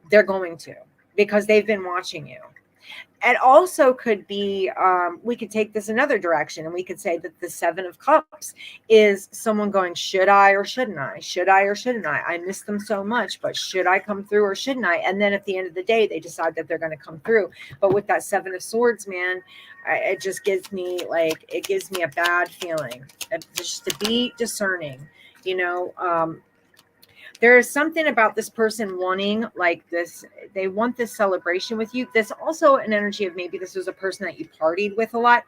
they're going to, because they've been watching you. It also could be, we could take this another direction and we could say that the Seven of Cups is someone going, should I or shouldn't I? Should I or shouldn't I? I miss them so much, but should I come through or shouldn't I? And then at the end of the day, they decide that they're going to come through. But with that Seven of Swords, man, it just gives me a bad feeling. Just to be discerning, there is something about this person wanting like this. They want this celebration with you. There's also an energy of maybe this was a person that you partied with a lot.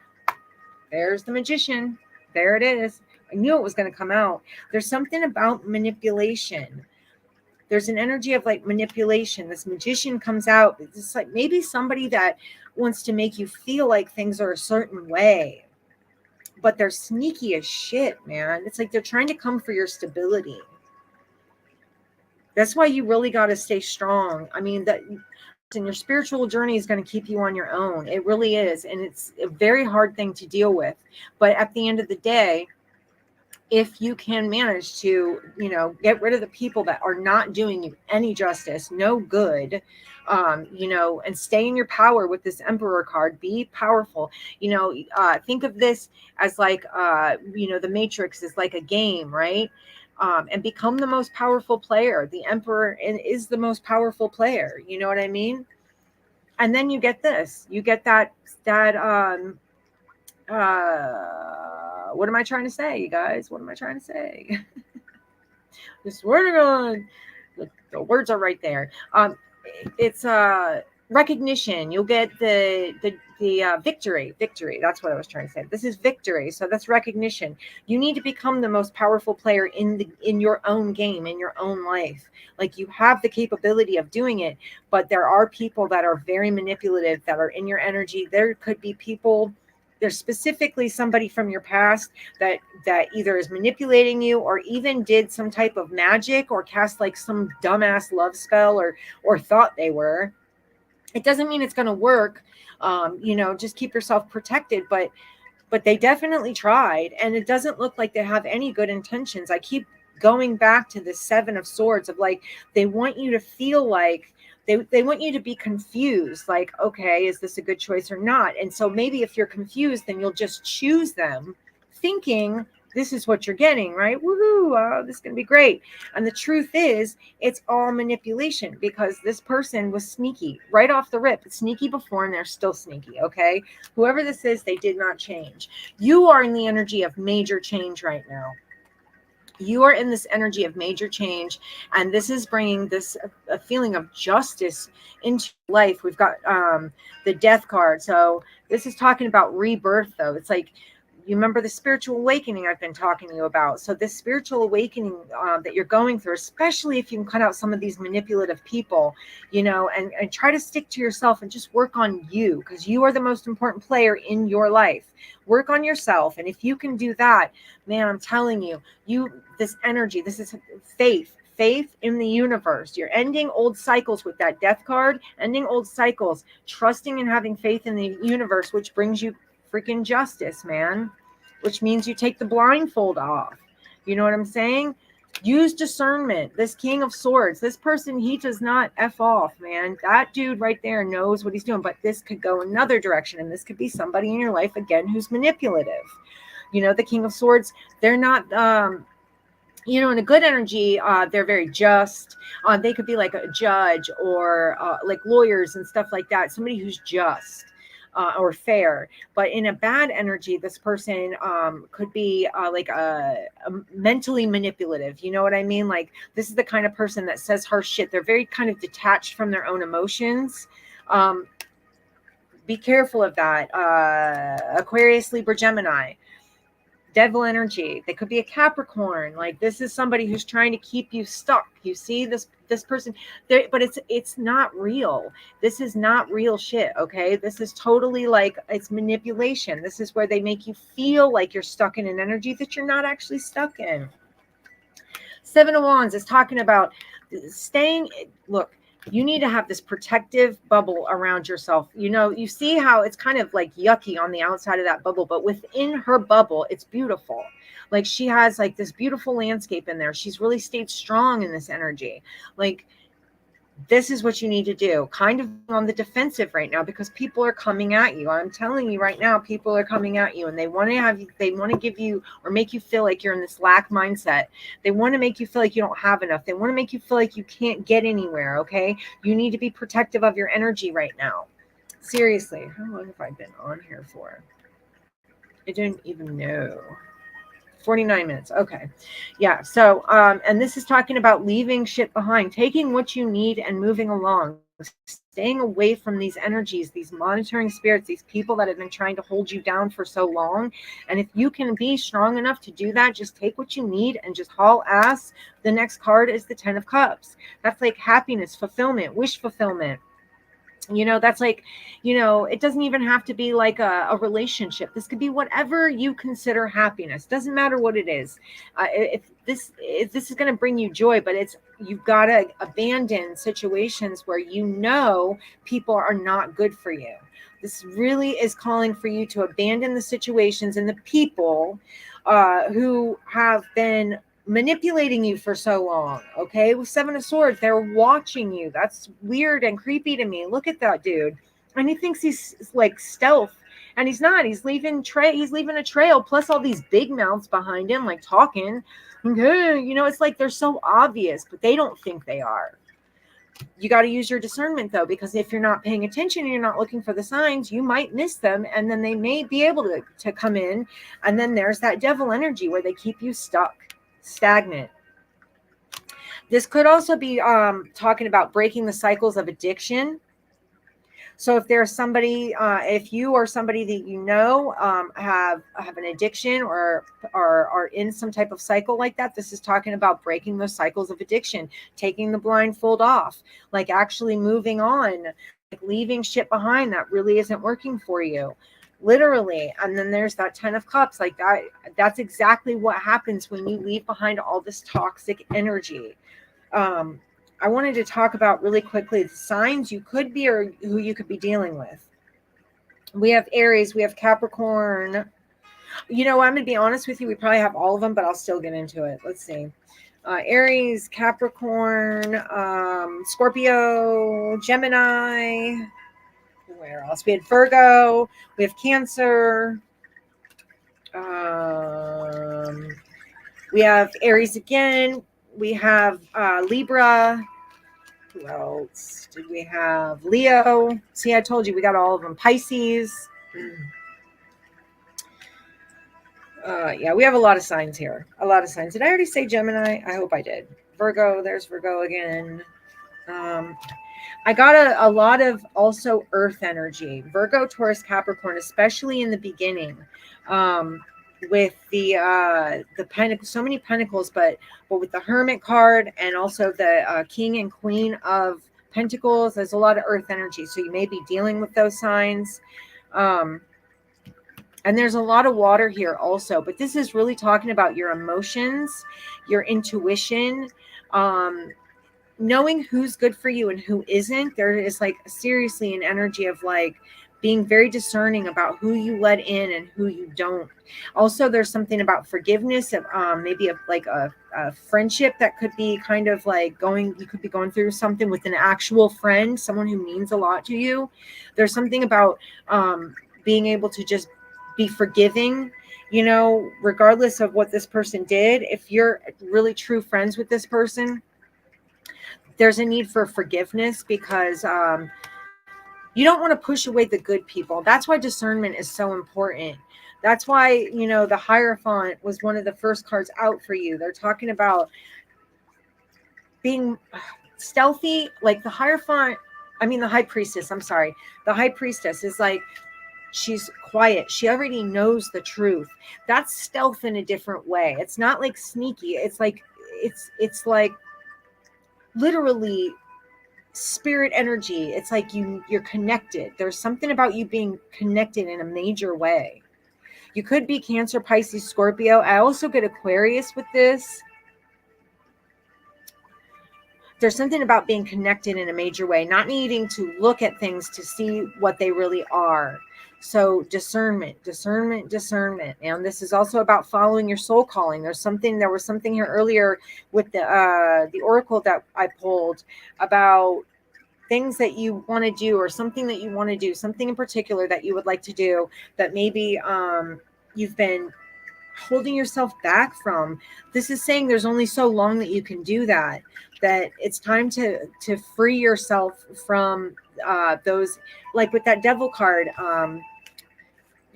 There's the Magician. There it is. I knew it was going to come out. There's something about manipulation. There's an energy of like manipulation. This Magician comes out. It's like maybe somebody that wants to make you feel like things are a certain way, but they're sneaky as shit, man. It's like they're trying to come for your stability. That's why you really got to stay strong. I mean, that and your spiritual journey is going to keep you on your own. It really is. And it's a very hard thing to deal with. But at the end of the day, if you can manage to, get rid of the people that are not doing you any justice, no good, and stay in your power with this Emperor card, be powerful. Think of this as like, the Matrix is like a game, right? And become the most powerful player. The Emperor is the most powerful player. You know what I mean? And then you get this. You get that what am I trying to say, you guys? What am I trying to say? Just word on. The words are right there. It's recognition. You'll get the victory. That's what I was trying to say. This is victory. So that's recognition. You need to become the most powerful player in your own game, in your own life. Like, you have the capability of doing it, but there are people that are very manipulative, that are in your energy. There could be people. There's specifically somebody from your past that either is manipulating you, or even did some type of magic, or cast like some dumbass love spell, or thought they were. It doesn't mean it's going to work. Just keep yourself protected, but they definitely tried, and it doesn't look like they have any good intentions. I keep going back to the Seven of Swords of, like, they want you to feel like they want you to be confused, like, okay, is this a good choice or not? And so maybe if you're confused, then you'll just choose them thinking this is what you're getting, right? Woohoo, this is going to be great. And the truth is, it's all manipulation, because this person was sneaky right off the rip. It's sneaky before, and they're still sneaky, okay? Whoever this is, they did not change. You are in the energy of major change right now. You are in this energy of major change, and this is bringing this a feeling of justice into life. We've got the Death card. So this is talking about rebirth, though. It's like, you remember the spiritual awakening I've been talking to you about. So this spiritual awakening that you're going through, especially if you can cut out some of these manipulative people, and try to stick to yourself and just work on you, because you are the most important player in your life. Work on yourself. And if you can do that, man, I'm telling you, this energy, this is faith in the universe. You're ending old cycles with that Death card, ending old cycles, trusting and having faith in the universe, which brings you freaking justice, man, which means you take the blindfold off. You know what I'm saying? Use discernment. This King of Swords, this person, he does not F off, man. That dude right there knows what he's doing, but this could go another direction, and this could be somebody in your life, again, who's manipulative. The King of Swords, they're not, in a good energy, they're very just. They could be like a judge, or like lawyers and stuff like that. Somebody who's just. Or fair. But in a bad energy, this person could be like a mentally manipulative. You know what I mean? Like, this is the kind of person that says harsh shit. They're very kind of detached from their own emotions. Be careful of that. Aquarius, Libra, Gemini. Devil energy. They could be a Capricorn. Like, this is somebody who's trying to keep you stuck. You see this person there, but it's not real. This is not real shit. Okay, this is totally like, it's manipulation. This is where they make you feel like you're stuck in an energy that you're not actually stuck in. Seven of Wands is talking about staying. Look, you need to have this protective bubble around yourself. You see how it's kind of like yucky on the outside of that bubble, but within her bubble, it's beautiful. Like, she has like this beautiful landscape in there. She's really stayed strong in this energy. Like, this is what you need to do. Kind of on the defensive right now, because people are coming at you. I'm telling you right now, people are coming at you, and they want to give you, or make you feel like you're in this lack mindset. They want to make you feel like you don't have enough. They want to make you feel like you can't get anywhere. Okay. You need to be protective of your energy right now. Seriously. How long have I been on here for? I didn't even know. 49 minutes. Okay. Yeah. So, and this is talking about leaving shit behind, taking what you need and moving along, staying away from these energies, these monitoring spirits, these people that have been trying to hold you down for so long. And if you can be strong enough to do that, just take what you need and just haul ass. The next card is the 10 of Cups. That's like happiness, fulfillment, wish fulfillment. That's like, it doesn't even have to be like a relationship. This could be whatever you consider happiness. Doesn't matter what it is. If this is going to bring you joy, but you've got to abandon situations where people are not good for you. This really is calling for you to abandon the situations and the people who have been manipulating you for so long. Okay, with Seven of Swords, they're watching you. That's weird and creepy to me. Look at that dude, and he thinks he's like stealth, and he's not. He's leaving a trail, plus all these big mouths behind him, like talking. Okay, it's like they're so obvious, but they don't think they are. You got to use your discernment though, because if you're not paying attention and you're not looking for the signs, you might miss them, and then they may be able to come in, and then there's that devil energy where they keep you stuck, stagnant. This could also be talking about breaking the cycles of addiction. So if there's somebody, if you or somebody that have an addiction or are in some type of cycle like that, this is talking about breaking those cycles of addiction, taking the blindfold off, like actually moving on, like leaving shit behind that really isn't working for you. Literally. And then there's that 10 of Cups, like that. That's exactly what happens when you leave behind all this toxic energy. I wanted to talk about really quickly the signs you could be or who you could be dealing with. We have Aries, we have Capricorn. I'm going to be honest with you, we probably have all of them, but I'll still get into it. Let's see. Aries, Capricorn, Scorpio, Gemini. Where else? We had Virgo, we have Cancer. We have Aries again. We have Libra. Who else did we have? Leo. See, I told you we got all of them. Pisces. Yeah, we have a lot of signs here. A lot of signs. Did I already say Gemini? I hope I did. Virgo. There's Virgo again. I got a lot of also earth energy. Virgo, Taurus, Capricorn, especially in the beginning. With the pentacle, so many pentacles, but with the Hermit card and also the King and Queen of Pentacles, there's a lot of earth energy. So you may be dealing with those signs. And there's a lot of water here also, but this is really talking about your emotions, your intuition, knowing who's good for you and who isn't. There is like seriously an energy of like being very discerning about who you let in and who you don't. Also, there's something about forgiveness of maybe a friendship that could be kind of like you could be going through something with an actual friend, someone who means a lot to you. There's something about being able to just be forgiving, regardless of what this person did. If you're really true friends with this person, there's a need for forgiveness because you don't want to push away the good people. That's why discernment is so important. That's why, the Hierophant was one of the first cards out for you. They're talking about being stealthy, like the Hierophant. The High Priestess. I'm sorry. The High Priestess is like, she's quiet. She already knows the truth. That's stealth in a different way. It's not like sneaky. It's like, it's like literally spirit energy. It's like you're connected. There's something about you being connected in a major way. You could be Cancer, Pisces, Scorpio. I also get Aquarius with this. There's something about being connected in a major way, not needing to look at things to see what they really are. So discernment. And this is also about following your soul calling. There was something here earlier with the oracle that I pulled about things that you want to do, or something that you want to do, something in particular that you would like to do that maybe you've been holding yourself back from. This is saying there's only so long that you can do that it's time to free yourself from those, like with that Devil card,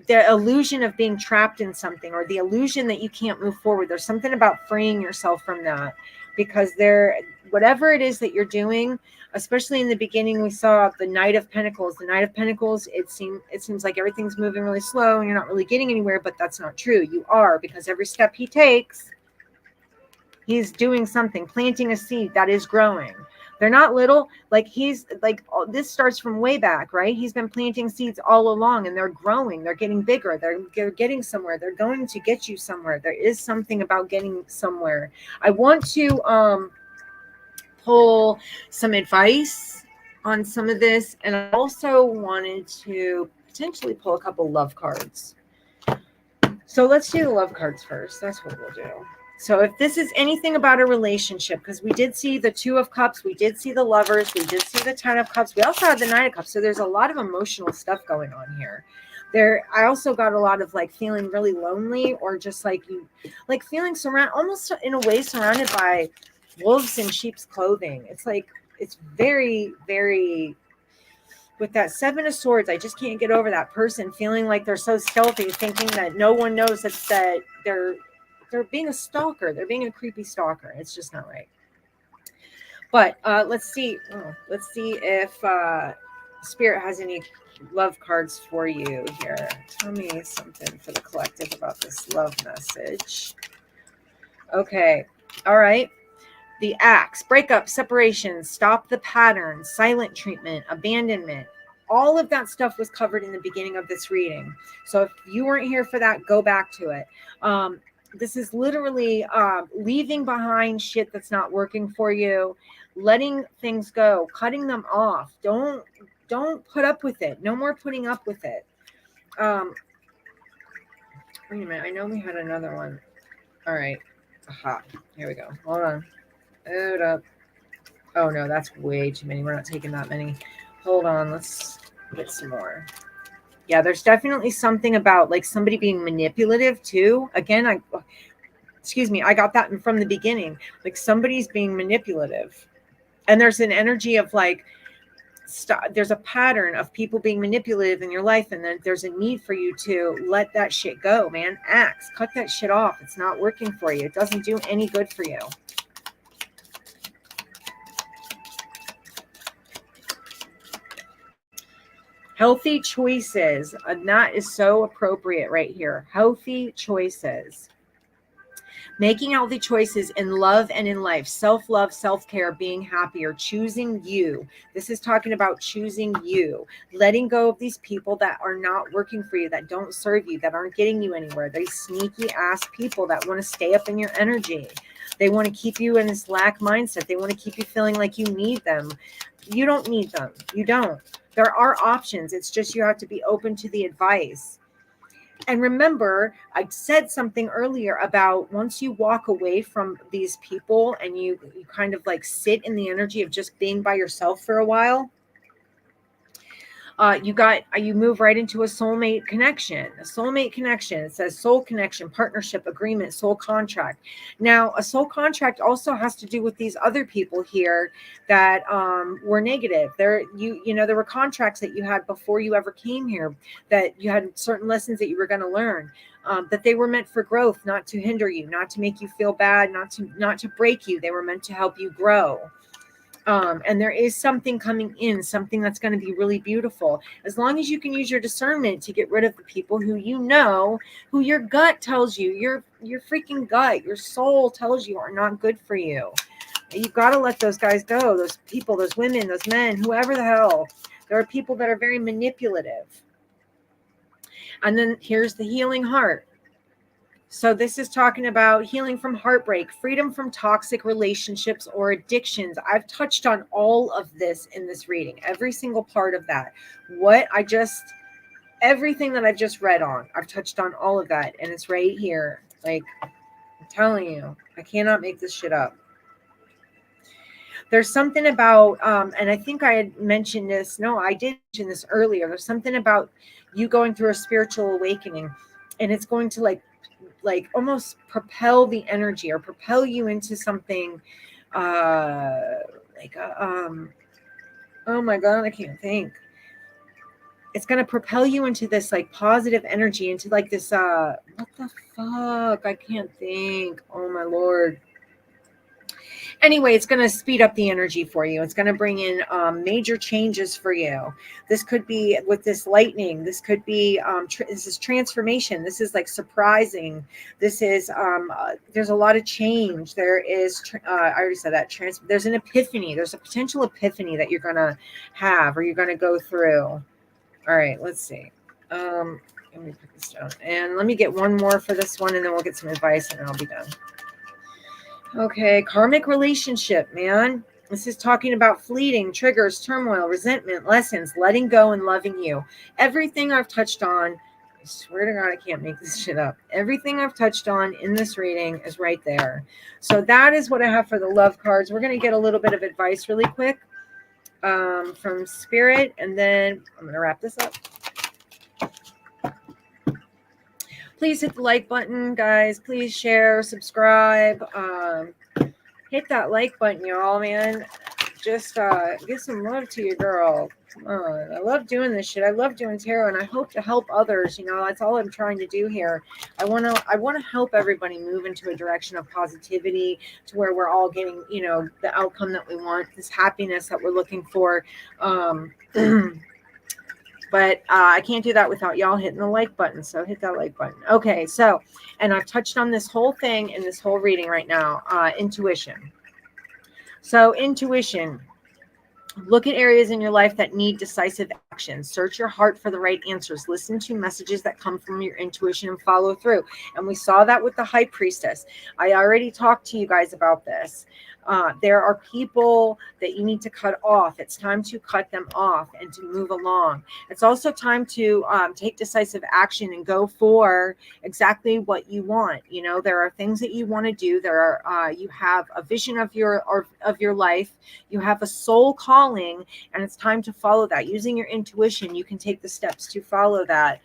the illusion of being trapped in something, or the illusion that you can't move forward. There's something about freeing yourself from that, because whatever it is that you're doing, especially in the beginning, we saw the Knight of Pentacles. The Knight of Pentacles, it seems like everything's moving really slow and you're not really getting anywhere, but that's not true. You are, because every step he takes, he's doing something, planting a seed that is growing. They're not little. Like he's like, this starts from way back, right? He's been planting seeds all along, and they're growing. They're getting bigger. They're getting somewhere. They're going to get you somewhere. There is something about getting somewhere. I want to pull some advice on some of this, and I also wanted to potentially pull a couple love cards. So let's do the love cards first. That's what we'll do. So if this is anything about a relationship, because we did see the Two of Cups, we did see the Lovers, we did see the Ten of Cups, we also had the Nine of Cups. So there's a lot of emotional stuff going on here. I also got a lot of like feeling really lonely, or just like you, like feeling almost in a way surrounded by wolves in sheep's clothing. It's like, it's very, very, with that Seven of Swords, I just can't get over that person feeling like they're so stealthy, thinking that no one knows that they're being a stalker. They're being a creepy stalker. It's just not right. But let's see. Let's see if Spirit has any love cards for you here. Tell me something for the collective about this love message. Okay. All right. The Axe, breakup, separation, stop the pattern, silent treatment, abandonment. All of that stuff was covered in the beginning of this reading. So if you weren't here for that, go back to it. This is literally leaving behind shit that's not working for you, letting things go, cutting them off. Don't put up with it. No more putting up with it. Wait a minute. I know we had another one. All right. Aha. Here we go. Hold on. Hold up. Oh no, that's way too many. We're not taking that many. Hold on. Let's get some more. Yeah, there's definitely something about like somebody being manipulative too. Again, I got that from the beginning. Like somebody's being manipulative. And there's an energy of like, there's a pattern of people being manipulative in your life, and then there's a need for you to let that shit go, man. Axe, cut that shit off. It's not working for you. It doesn't do any good for you. Healthy choices. And that is so appropriate right here. Healthy choices. Making healthy choices in love and in life. Self-love, self-care, being happier, choosing you. This is talking about choosing you. Letting go of these people that are not working for you, that don't serve you, that aren't getting you anywhere. These sneaky ass people that want to stay up in your energy. They want to keep you in this lack mindset. They want to keep you feeling like you need them. You don't need them. You don't. There are options. It's just you have to be open to the advice. And remember, I said something earlier about once you walk away from these people and you kind of like sit in the energy of just being by yourself for a while, you move right into a soulmate connection. A soulmate connection. It says soul connection, partnership, agreement, soul contract. Now, a soul contract also has to do with these other people here that were negative. There were contracts that you had before you ever came here, that you had certain lessons that you were going to learn. That they were meant for growth, not to hinder you, not to make you feel bad, not to break you. They were meant to help you grow. And there is something coming in, something that's going to be really beautiful. As long as you can use your discernment to get rid of the people who who your gut tells you, your freaking gut, your soul tells you are not good for you. You've got to let those guys go, those people, those women, those men, whoever the hell. There are people that are very manipulative. And then here's the healing heart. So this is talking about healing from heartbreak, freedom from toxic relationships or addictions. I've touched on all of this in this reading, every single part of that. Everything that I've just read on, I've touched on all of that. And it's right here. Like, I'm telling you, I cannot make this shit up. There's something about, and I think I had mentioned this. No, I did mention this earlier. There's something about you going through a spiritual awakening, and it's going to like almost propel the energy or propel you into something oh my God, I can't think. It's going to propel you into this like positive energy, into like this what the fuck, I can't think. Oh my Lord. Anyway, it's going to speed up the energy for you. It's going to bring in major changes for you. This could be with this lightning. This could be, this is transformation. This is like surprising. This is, there's a lot of change. There is, I already said that, there's an epiphany. There's a potential epiphany that you're going to have, or you're going to go through. All right, let's see. Let me put this down. And let me get one more for this one, and then we'll get some advice, and then I'll be done. Okay, karmic relationship, man. This is talking about fleeting, triggers, turmoil, resentment, lessons, letting go, and loving you. Everything I've touched on, I swear to God, I can't make this shit up. Everything I've touched on in this reading is right there. So that is what I have for the love cards. We're going to get a little bit of advice really quick from Spirit, and then I'm going to wrap this up. Please hit the like button, guys. Please share, subscribe. Hit that like button, y'all, man. Just give some love to your girl. Come on. I love doing this shit. I love doing tarot, and I hope to help others. You know, that's all I'm trying to do here. I want to help everybody move into a direction of positivity, to where we're all getting, you know, the outcome that we want, this happiness that we're looking for. But I can't do that without y'all hitting the like button. So hit that like button. Okay, so, and I've touched on this whole thing in this whole reading right now, intuition. So intuition, look at areas in your life that need decisive action. Search your heart for the right answers. Listen to messages that come from your intuition and follow through. And we saw that with the High Priestess. I already talked to you guys about this. There are people that you need to cut off. It's time to cut them off and to move along. It's also time to take decisive action and go for exactly what you want. You know, there are things that you want to do. There are you have a vision of your life. You have a soul calling, and it's time to follow that. Using your intuition, you can take the steps to follow that.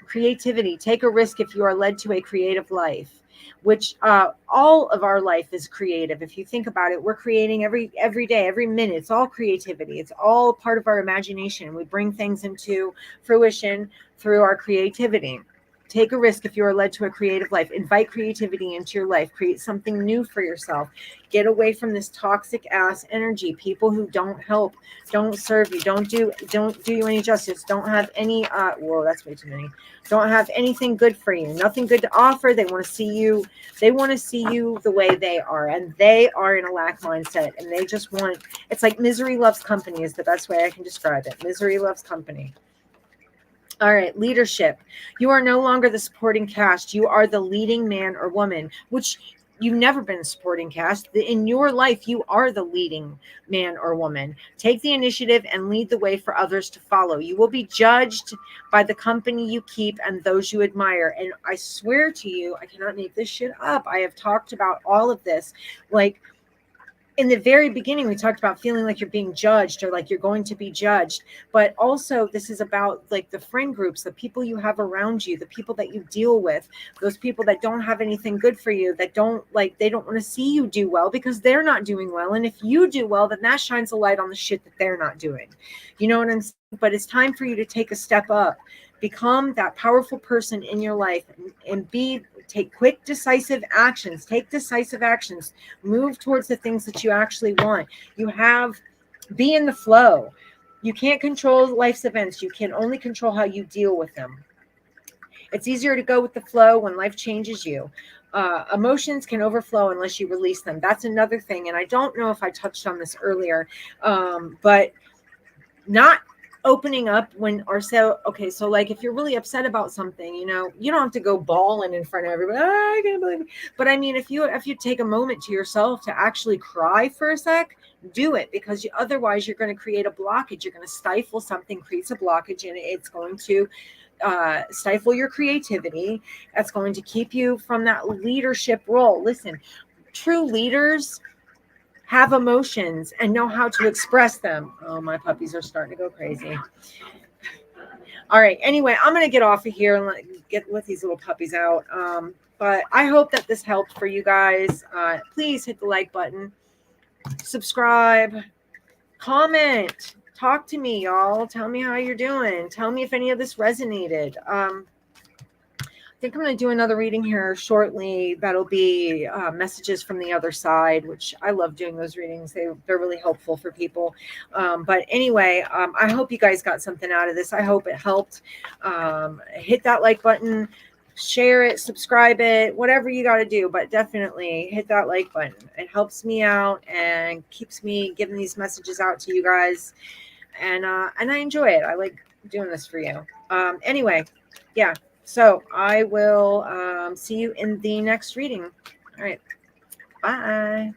Creativity. Take a risk if you are led to a creative life. Which all of our life is creative. If you think about it, we're creating every day, every minute. It's all creativity. It's all part of our imagination. We bring things into fruition through our creativity. Take a risk if you are led to a creative life. Invite creativity into your life. Create something new for yourself. Get away from this toxic ass energy. People who don't help, don't serve you, don't do you any justice, don't have any whoa, that's way too many. Don't have anything good for you, nothing good to offer. They want to see you the way they are, and they are in a lack mindset, and they just want, it's like misery loves company is the best way I can describe it. Misery loves company. All right, leadership. You are no longer the supporting cast. You are the leading man or woman, which you've never been a supporting cast. In your life, you are the leading man or woman. Take the initiative and lead the way for others to follow. You will be judged by the company you keep and those you admire. And I swear to you, I cannot make this shit up. I have talked about all of this. Like, in the very beginning, we talked about feeling like you're being judged or like you're going to be judged. But also this is about like the friend groups, the people you have around you, the people that you deal with, those people that don't have anything good for you, that they don't want to see you do well because they're not doing well. And if you do well, then that shines a light on the shit that they're not doing. You know what I'm saying? But it's time for you to take a step up. Become that powerful person in your life and take quick, decisive actions. Take decisive actions. Move towards the things that you actually want. Be in the flow. You can't control life's events. You can only control how you deal with them. It's easier to go with the flow when life changes you. Emotions can overflow unless you release them. That's another thing. And I don't know if I touched on this earlier, but not opening up so like if you're really upset about something, you know, you don't have to go bawling in front of everybody. I can't believe it. But I mean, if you take a moment to yourself to actually cry for a sec, do it, because otherwise you're going to create a blockage. You're going to stifle something, creates a blockage, and it's going to stifle your creativity. That's going to keep you from that leadership role. Listen, true leaders have emotions and know how to express them. Oh, my puppies are starting to go crazy. All right. Anyway, I'm going to get off of here and let these little puppies out. But I hope that this helped for you guys. Please hit the like button, subscribe, comment, talk to me, y'all. Tell me how you're doing. Tell me if any of this resonated. think I'm going to do another reading here shortly. That'll be messages from the other side, which I love doing those readings. They're really helpful for people. But anyway, I hope you guys got something out of this. I hope it helped. Hit that like button, share it, subscribe it, whatever you got to do. But definitely hit that like button. It helps me out and keeps me giving these messages out to you guys. And I enjoy it. I like doing this for you. Anyway, yeah. So I will see you in the next reading. All right. Bye.